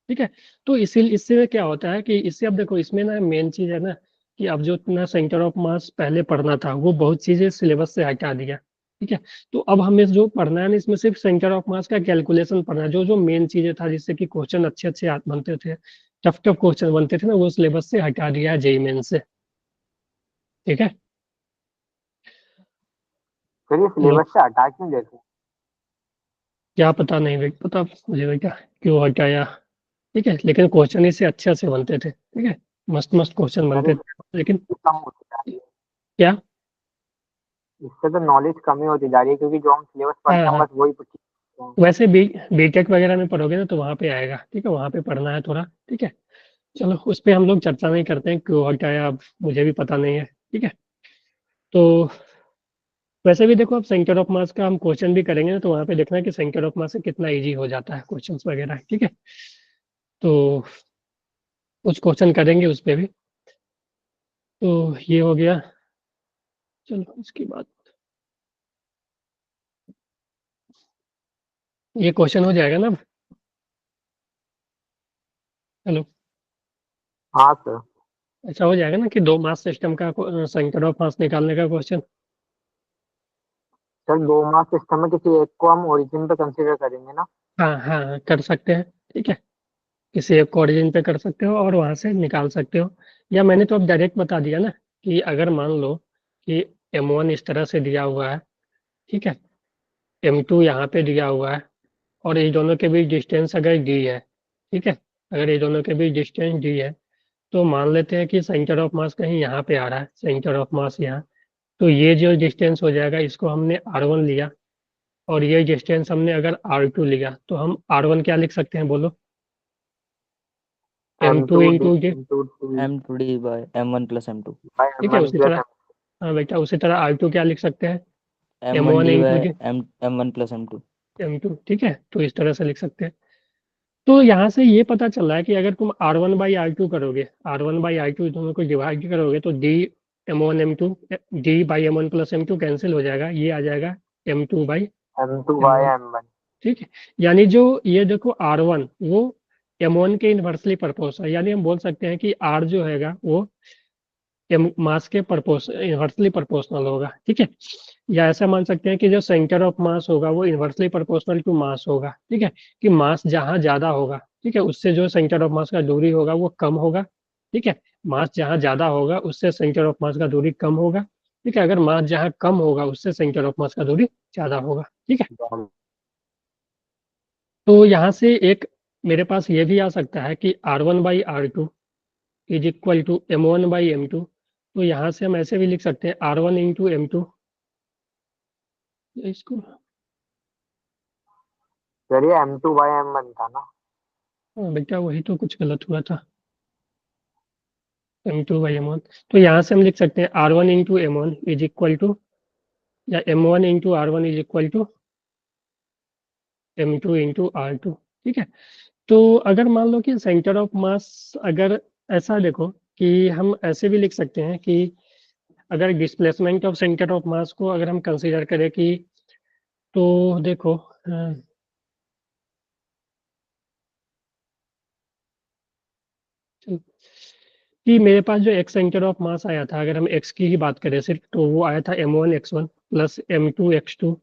ठीक है, तो इसी इससे क्या होता है कि इससे अब देखो इसमें ना मेन चीज है ना कि अब जो अपना सेंटर ऑफ मास पहले पढ़ना था वो बहुत चीजें सिलेबस से हटा दिया। ठीक है, तो अब हमें जो पढ़ना है ना इसमें सिर्फ सेंटर ऑफ मास का कैलकुलेशन पढ़ना है, जो जो मेन चीजें था जिससे कि क्वेश्चन अच्छे अच्छे बनते थे, टफ टफ क्वेश्चन बनते थे ना, वो सिलेबस से हटा दिया है जेई मेन से। ठीक है, सर ये तो सिलेबस से हटा क्यों देते हैं? क्या पता नहीं भाई, पता मुझे भाई क्या क्यों हटाया। ठीक है, लेकिन क्वेश्चन इससे अच्छे अच्छे बनते थे। ठीक है, मस्त मस्त क्वेश्चन सर बनते थे, लेकिन इससे कम होती जा रही है, क्या, इससे तो नॉलेज कमी होती जा रही है, क्योंकि जो हम सिलेबस हाँ पढ़ते हैं हाँ, बस वही पूछते हैं। वैसे बीटेक वगैरह में पढ़ोगे ना तो वहाँ पे आएगा। ठीक है, वहाँ पे पढ़ना है थोड़ा। ठीक है, चलो उस पे हम लोग चर्चा नहीं करते हैं, क्यों हटाया अब मुझे भी पता नहीं है। ठीक है, तो वैसे भी देखो अब सेंटर ऑफ मास का हम क्वेश्चन भी करेंगे ना तो वहाँ पे देखना है कि सेंटर ऑफ मास से कितना इजी हो जाता है क्वेश्चन वगैरह। ठीक है, तो कुछ क्वेश्चन करेंगे उस पे भी। तो ये हो गया, चलो इसके बाद ये क्वेश्चन हो जाएगा ना। हेलो, हाँ सर। ऐसा हो जाएगा ना कि दो मास सिस्टम का सेंटर ऑफ मास निकालने का क्वेश्चन। सर दो मास सिस्टम में किसी एक को हम ओरिजिन पे कंसीडर करेंगे ना? हाँ हाँ हाँ, कर सकते हैं। ठीक है, किसी एक ऑरिजिन पे कर सकते हो और वहां से निकाल सकते हो। या मैंने तो अब डायरेक्ट बता दिया ना कि अगर मान लो कि M1 इस तरह से दिया हुआ है, ठीक है, M2 यहाँ पे दिया हुआ है और ये दोनों के बीच डिस्टेंस अगर डी है, ठीक है, अगर ये दोनों के बीच डिस्टेंस डी है तो मान लेते हैं कि सेंटर ऑफ मास कहीं यहाँ पे आ रहा है, सेंटर ऑफ मास यहाँ, तो ये जो डिस्टेंस हो जाएगा इसको हमने R1 लिया और ये डिस्टेंस हमने अगर R2 लिया तो हम R1 क्या लिख सकते हैं बोलो, M2 into D. M2D by M1 plus M2. ठीक है, उसी तरह, हाँ बेटा उसी तरह R2 क्या लिख सकते हैं, M1 M1D into by D M1 plus M2. M2। ठीक है, तो इस तरह से लिख सकते हैं। तो यहाँ से ये पता चल रहा है कि अगर तुम R1/R2 करोगे, R1/R2 दोनों को डिवाइड करोगे तो D M1 M2, D by M1 plus M2 cancel हो जाएगा, ये आ जाएगा M2 by M2 bye M1। M1। ठीक है, यानी जो ये देखो R1 वो M1 के इन्वर्सली प्रोपोर्शनल, यानी हम बोल सकते हैं कि R जो हैगा वो मास के इन्वर्सली प्रोपोर्शनल होगा। ठीक है, या ऐसा मान सकते हैं कि जो सेंटर ऑफ मास होगा वो इन्वर्सली प्रोपोर्शनल टू मास होगा। ठीक है, कि मास जहाँ ज्यादा होगा, ठीक है, उससे जो सेंटर ऑफ मास का दूरी होगा वो कम होगा। ठीक है, मास जहाँ ज्यादा होगा उससे सेंटर ऑफ मास का दूरी कम होगा। ठीक है, अगर मास जहाँ कम होगा उससे सेंटर ऑफ मास का दूरी ज्यादा होगा। ठीक है, तो यहाँ से एक मेरे पास ये भी आ सकता है कि R1/R2 is equal to M1/M2। तो यहाँ से हम ऐसे भी लिख सकते हैं R1 इंटू M2 इसको सर ये M2/M1 था ना। हाँ बेटा, वही तो कुछ गलत हुआ था। M2/M1, तो यहाँ से हम लिख सकते हैं R1 into M1 is equal to, या M1 into R1 is equal to M2 into R2। ठीक है, तो अगर मान लो कि सेंटर ऑफ मास, अगर ऐसा देखो कि हम ऐसे भी लिख सकते हैं कि अगर डिस्प्लेसमेंट ऑफ सेंटर ऑफ मास को अगर हम कंसीडर करें कि, तो देखो कि मेरे पास जो एक्स सेंटर ऑफ मास आया था, अगर हम एक्स की ही बात करें सिर्फ, तो वो आया था M1x1 प्लस M2x2।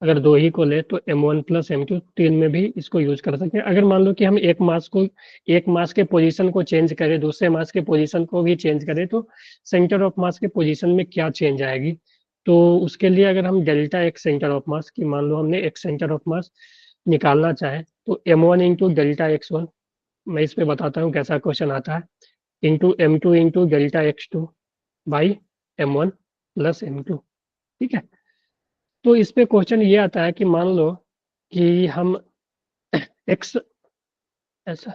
अगर दो ही को ले तो M1 प्लस M2, तीन में भी इसको यूज कर सकते हैं। अगर मान लो कि हम एक मास के पोजीशन को चेंज करें, दूसरे मास के पोजीशन को भी चेंज करें, तो सेंटर ऑफ मास के पोजीशन में क्या चेंज आएगी। तो उसके लिए अगर हम डेल्टा एक्स सेंटर ऑफ मास की, मान लो हमने एक सेंटर ऑफ मास निकालना चाहे, तो M1 इंटू डेल्टा x1, मैं इस पे बताता हूँ कैसा क्वेश्चन आता है, into M2 into delta x2 by M1 plus M2। ठीक है, तो इस पे क्वेश्चन ये आता है कि मान लो कि हम x, ऐसा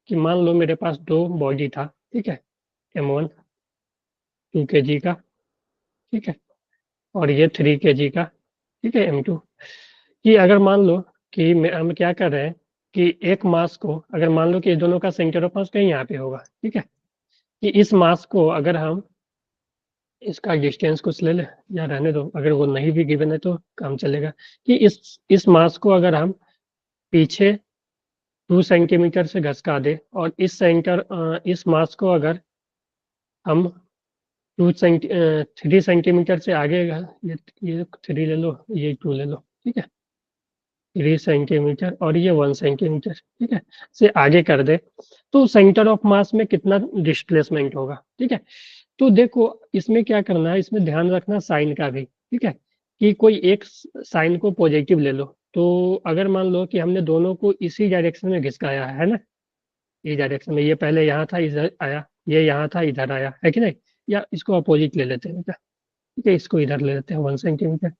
कि मान लो मेरे पास दो बॉडी था, ठीक है, M1 2 kg का, ठीक है, और ये 3 kg का, ठीक है, M2, कि अगर मान लो कि हम क्या कर रहे हैं कि एक मास को, अगर मान लो कि दोनों का सेंटर ऑफ मास कहीं यहाँ पे होगा, ठीक है, कि इस मास को अगर हम इसका डिस्टेंस कुछ ले ले, या रहने दो, अगर वो नहीं भी गिवन है तो काम चलेगा, कि इस मास को अगर हम पीछे 2 सेंटीमीटर से घसका दे, और इस मास को अगर हम 3 सेंटीमीटर से आगे, ये 3 ले लो, ये 2 ले लो, ठीक है, 3 सेंटीमीटर और ये 1 सेंटीमीटर, ठीक है, से आगे कर दे, तो सेंटर ऑफ मास में कितना डिस्प्लेसमेंट होगा। ठीक है, तो देखो इसमें क्या करना है, इसमें ध्यान रखना साइन का भी। ठीक है, कि कोई एक साइन को पॉजिटिव ले लो, तो अगर मान लो कि हमने दोनों को इसी डायरेक्शन में घिसकाया है ना, इस डायरेक्शन में, ये पहले यहाँ था इधर आया, ये यहाँ था इधर आया, है कि नहीं, या इसको अपोजिट ले लेते हैं क्या, ठीक है, इसको इधर ले लेते हैं 1 सेंटीमीटर,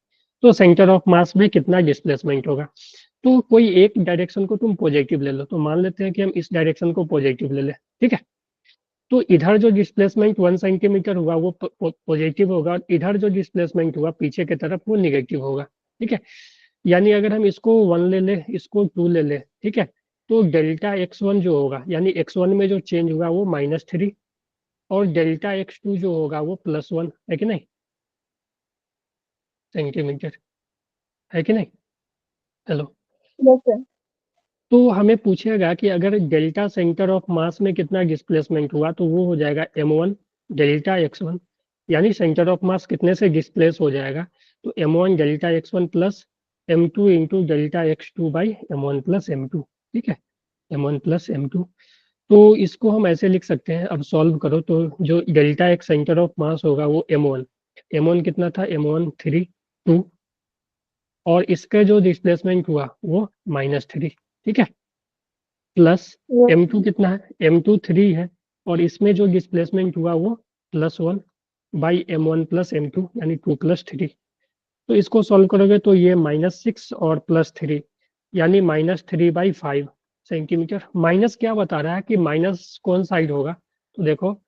तो सेंटर ऑफ मास में कितना डिस्प्लेसमेंट होगा। तो कोई एक डायरेक्शन को तुम पॉजिटिव ले लो, तो मान लेते हैं कि हम इस डायरेक्शन को पॉजिटिव ले लें, ठीक है, तो इधर जो डिस्प्लेसमेंट 1 सेंटीमीटर हुआ वो पॉजिटिव होगा, और इधर जो डिस्प्लेसमेंट हुआ पीछे की तरफ वो निगेटिव होगा। ठीक है, यानी अगर हम इसको 1 ले ले, इसको 2 ले ले, ठीक है, तो डेल्टा x1 जो होगा, यानी x1 में जो चेंज हुआ वो -3, और डेल्टा x2 जो होगा वो +1, है कि नहीं, सेंटीमीटर, है कि नहीं। Hello, yes sir. तो हमें पूछेगा कि अगर डेल्टा सेंटर ऑफ मास में कितना डिस्प्लेसमेंट हुआ, तो वो हो जाएगा M1 डेल्टा x1, यानी सेंटर ऑफ मास कितने से डिस्प्लेस हो जाएगा, तो M1 delta x1 plus M2 into delta x2 by M1 plus M2। ठीक है, M1 प्लस M2, तो इसको हम ऐसे लिख सकते हैं, अब सॉल्व करो तो जो डेल्टा एक्स सेंटर ऑफ मास होगा वो M1 कितना था, M1 3 2, और इसका जो डिस्प्लेसमेंट हुआ वो -3, ठीक है, प्लस M2 कितना है, M2 3 है, और इसमें जो डिस्प्लेसमेंट हुआ वो +1 बाई M1 प्लस M2, यानी 2 + 3, तो इसको सॉल्व करोगे तो ये -6 और +3, यानी -3/5 सेंटीमीटर। माइनस क्या बता रहा है कि माइनस कौन साइड होगा, तो देखो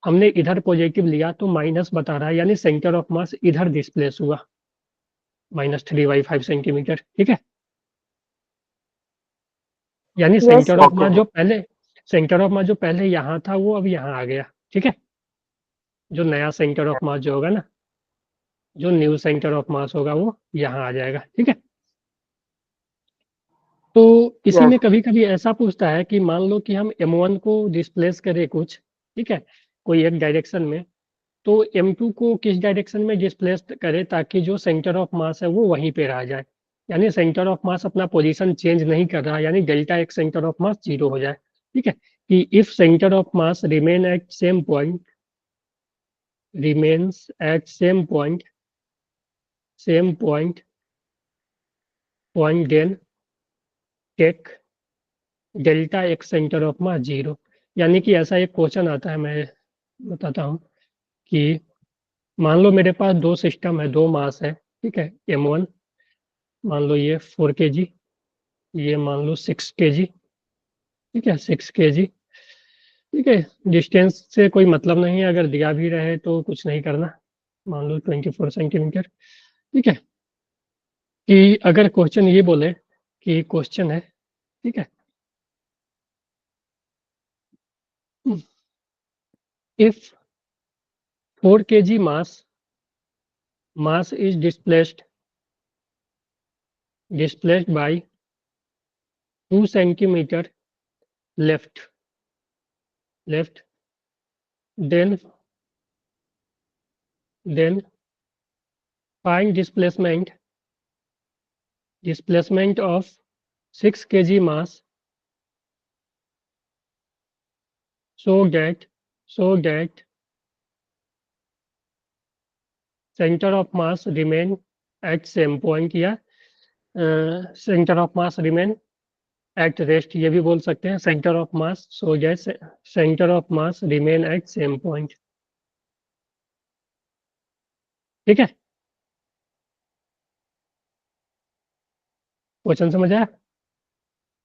हमने इधर पॉजिटिव लिया तो माइनस बता रहा है, यानी सेंटर ऑफ मास इधर डिस्प्लेस हुआ, -3/5 सेंटीमीटर। ठीक है, यानी Yes, सेंटर ऑफ okay. मास जो पहले यहाँ था वो अब यहाँ आ गया। ठीक है, जो नया सेंटर ऑफ मास जो होगा ना, जो न्यू सेंटर ऑफ मास होगा वो यहाँ आ जाएगा। ठीक है, तो इसी में कभी कभी ऐसा पूछता है कि मान लो कि हम M1 को डिस्प्लेस करें कुछ, ठीक है, कोई एक डायरेक्शन में, तो M2 को किस डायरेक्शन में डिस्प्लेस करें ताकि जो सेंटर ऑफ मास है वो वहीं पे रह जाए, यानी सेंटर ऑफ मास अपना पोजीशन चेंज नहीं कर रहा, यानी delta x centre of mass 0 हो जाए। ठीक है, कि if centre of mass remain at same point, remains at same point then take delta x centre of mass 0। यानी कि ऐसा एक क्वेश्चन आता है, मैं बताता हूँ कि मान लो मेरे पास दो सिस्टम है, दो मास है, ठीक है, M1 मान लो ये 4 kg, ये मान लो 6 kg, ठीक है 6 kg, ठीक है। डिस्टेंस से कोई मतलब नहीं है, अगर दिया भी रहे तो कुछ नहीं करना, मान लो 24 सेंटीमीटर, ठीक है। कि अगर क्वेश्चन ये बोले कि क्वेश्चन है, ठीक है, if 4 kg mass is displaced by 2 centimeter left, then find displacement of 6 kg mass so that center of mass remain at same point, या center of mass remain at rest, ये भी बोल सकते हैं, center of mass so that center of mass remain at same point, ठीक है। Question समझ आया?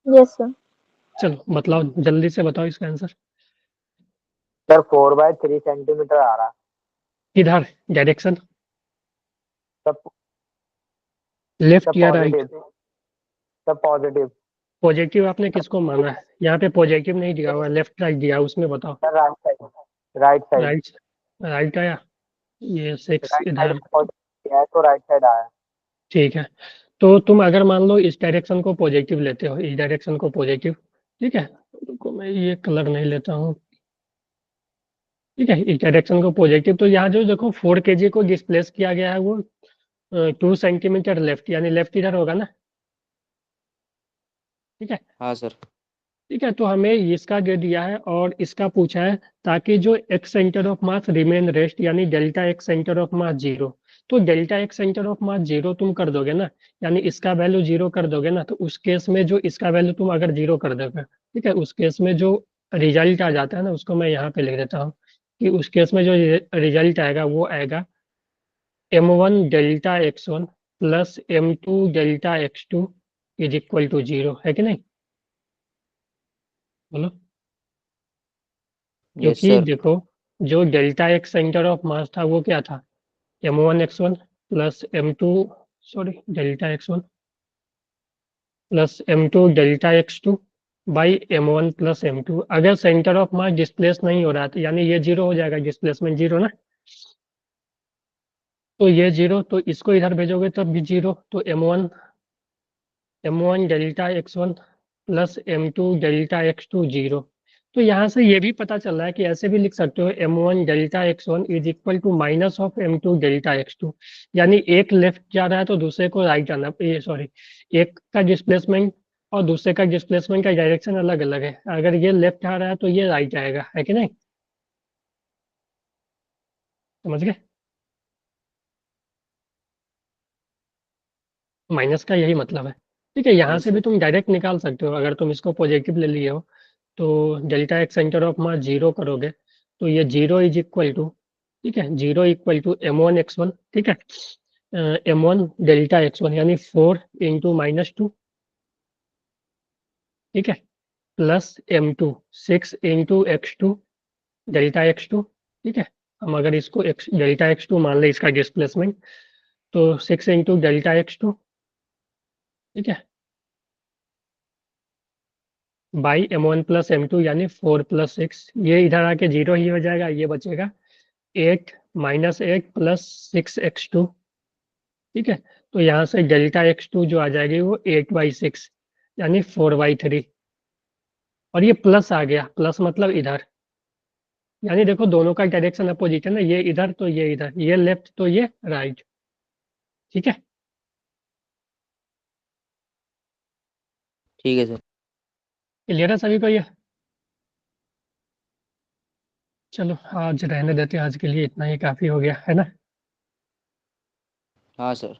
Yes sir. चलो बतलाओ, जल्दी से बताओ इसका आंसर। सर 4/3 सेंटीमीटर आ रहा है। किधर डायरेक्शन, सब लेफ्ट सब या राइट? पॉजिटिव, सब पॉजिटिव। पॉजिटिव आपने किसको माना है? यहाँ पे पॉजिटिव नहीं दिया हुआ, लेफ्ट राइट दिया, उसमें बताओ। Sir right side right, right आया, ये 6 राइट इधर, साइड पॉजिटिव है तो राइट साइड आया। ठीक है। तो तुम अगर मान लो इस डायरेक्शन को पॉजिटिव लेते हो, इस डायरेक्शन को पॉजिटिव, ठीक है, रुको मैं ये कलर नहीं लेता हूँ, ठीक है, इस डायरेक्शन को पॉजिटिव, तो यहाँ जो देखो 4 kg को डिस्प्लेस किया गया है वो 2 सेंटीमीटर लेफ्ट, यानी लेफ्ट इधर होगा ना, ठीक है। हाँ सर। ठीक है, तो हमें इसका दे दिया है और इसका पूछा है, ताकि जो x centre of mass remain rest, यानी delta x centre of mass 0, तो delta x centre of mass 0 तुम कर दोगे ना, यानी इसका वैल्यू 0 कर दोगे ना, तो उस केस में जो इसका वैल्यू तुम अगर 0 कर दोगे, ठीक है, उस केस में जो रिजल्ट आ जाता है ना, उसको मैं यहाँ पे लिख देता हूँ, कि उस केस में जो रिजल्ट आएगा वो आएगा m1 delta x1 plus m2 delta x2 is equal to 0, है कि नहीं? बोलो। यस क्योंकि सर। देखो, जो डेल्टा एक्स सेंटर ऑफ मास था वो क्या था, m1 x1 plus m2, sorry delta x1 plus m2 delta x2 by m1 plus m2। अगर सेंटर ऑफ मास डिस्प्लेस नहीं हो रहा था, यानी ये 0 हो जाएगा, डिस्प्लेसमेंट 0 ना, तो ये 0, तो इसको इधर भेजोगे तब भी 0, तो m1 delta x1 plus m2 delta x2 0। तो यहाँ से ये भी पता चल रहा है कि ऐसे भी लिख सकते हो m1 delta x1 is equal to minus of m2 delta x2, यानी एक लेफ्ट जा रहा है तो दूसरे को राइट आना, ये सॉरी, एक का डिस्प्लेसमेंट और दूसरे का डिस्प्लेसमेंट का डायरेक्शन अलग अलग है, अगर ये लेफ्ट आ रहा है तो ये राइट आएगा, है कि नहीं? समझ गए? माइनस का यही मतलब है, ठीक है। यहाँ यस से भी सर। तुम डायरेक्ट निकाल सकते हो, अगर तुम इसको पॉजिटिव ले लिए हो तो delta x centre of mass 0 करोगे, तो ये 0 इज इक्वल टू, ठीक है, 0 इक्वल टू m1 x1, ठीक है, m1 डेल्टा x1 यानी 4 इंटू -2, ठीक है, plus m2 6 into x2 delta x2, ठीक है। हम अगर इसको डेल्टा x2 मान ले, इसका डिस्प्लेसमेंट, तो 6 इंटू डेल्टा x2, ठीक है, बाई m1 प्लस m2 यानी 4 प्लस 6, ये इधर आके 0 ही हो जाएगा, ये बचेगा 8 -8 प्लस 6x2, ठीक है। तो यहाँ से डेल्टा x2 जो आ जाएगी वो 8/6 यानी 4/3, और ये प्लस आ गया, प्लस मतलब इधर, यानी देखो दोनों का डायरेक्शन अपोजिट है ना, ये इधर तो ये इधर, ये लेफ्ट तो ये राइट, ठीक है। ठीक है सर। क्लियर है सभी को ये? चलो आज रहने देते हैं, आज के लिए इतना ही काफी हो गया है ना। हाँ सर।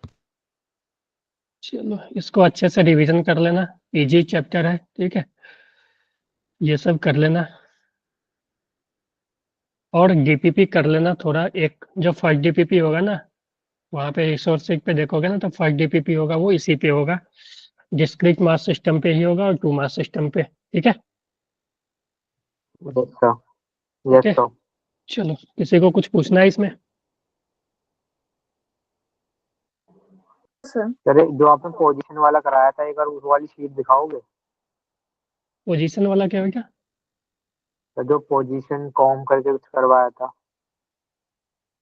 चलो इसको अच्छे से रिवीजन कर लेना, इजी चैप्टर है, ठीक है, ये सब कर लेना, और डीपीपी कर लेना थोड़ा, एक जो फर्स्ट डीपीपी होगा ना, वहाँ पे रिसोर्स पे देखोगे ना तो फर्स्ट डीपीपी होगा वो इसी पे होगा, डिस्क्रीट मास सिस्टम पे ही होगा और टू मास सिस्टम पे। ठीक है, yes sir, yes okay. Sir. चलो, किसी को कुछ पूछना है इसमें? सर सर जो आपने पोजीशन वाला कराया था, एक बार उस वाली शीट दिखाओगे? पोजीशन वाला क्या हो गया? तो जो पोजीशन कॉम करके कुछ करवाया था।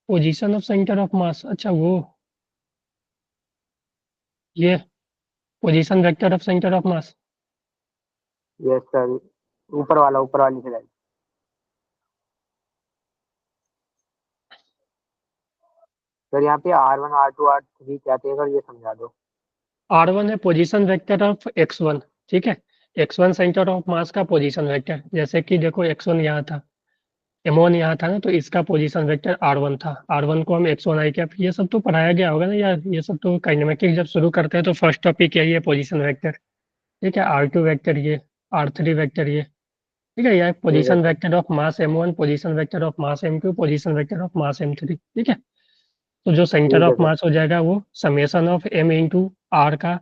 पोजीशन ऑफ सेंटर ऑफ मास, अच्छा वो ये position vector of centre of mass. Yes sir, ऊपर वाला, ऊपर वाली स्लाइड। सर यहाँ पे R1 R2 R3 क्या थे, अगर ये समझा दो। R1 है पोजीशन वेक्टर ऑफ x1, ठीक है। x1 सेंटर ऑफ मास का पोजीशन वेक्टर, जैसे कि देखो x1 यहाँ था, m1 यहाँ था ना, तो इसका पोजीशन वेक्टर R1 था। R1 को हम x1 i कैप, ये सब तो पढ़ाया गया होगा ना यार, ये सब तो काइनेमेटिक्स जब शुरू करते हैं तो फर्स्ट टॉपिक यही है, पोजीशन वेक्टर। ठीक है, R2 वेक्टर ये, R3 वेक्टर ये। ठीक है, यह ठीक है position sir. Vector of mass m1, position vector of mass m2, position vector of mass m3। ठीक है, तो जो सेंटर ठीक है ऑफ सर। मास हो जाएगा वो summation of m into are का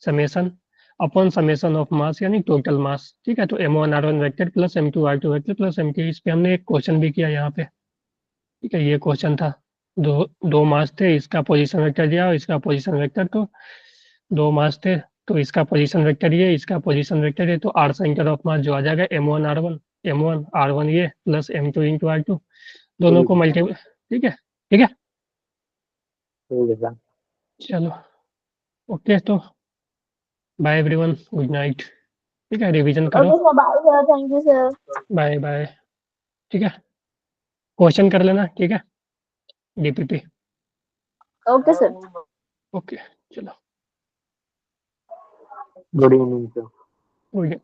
summation upon summation of mass यानी टोटल मास। ठीक है, तो m1 r1 vector plus m2 r2 vector plus m3। इस पे हमने एक क्वेश्चन भी किया यहाँ पे। ठीक है, ये क्वेश्चन था, दो दो मास थे, इसका पोजीशन वेक्टर दिया और इसका पोजीशन वेक्टर, तो दो मास थे तो इसका पोजीशन वेक्टर ये, इसका पोजीशन वेक्टर ये, तो आर सेंटर ऑफ मास जो आ जाएगा m1 r1 ये प्लस m2 इंटू r2, दोनों ठीक को है सर। मल्टीप्लाई। ठीक है, ठीक है। ठीक है सर। चलो, ओके, तो बाय एवरीवन, गुड नाइट। ठीक है, रिवीजन करो। Okay sir, bye sir, thank you sir. Bye bye. ठीक है, क्वेश्चन कर लेना। ठीक है, डीपीपी। Okay sir. ओके, चलो, गुड इवनिंग सर। गुड।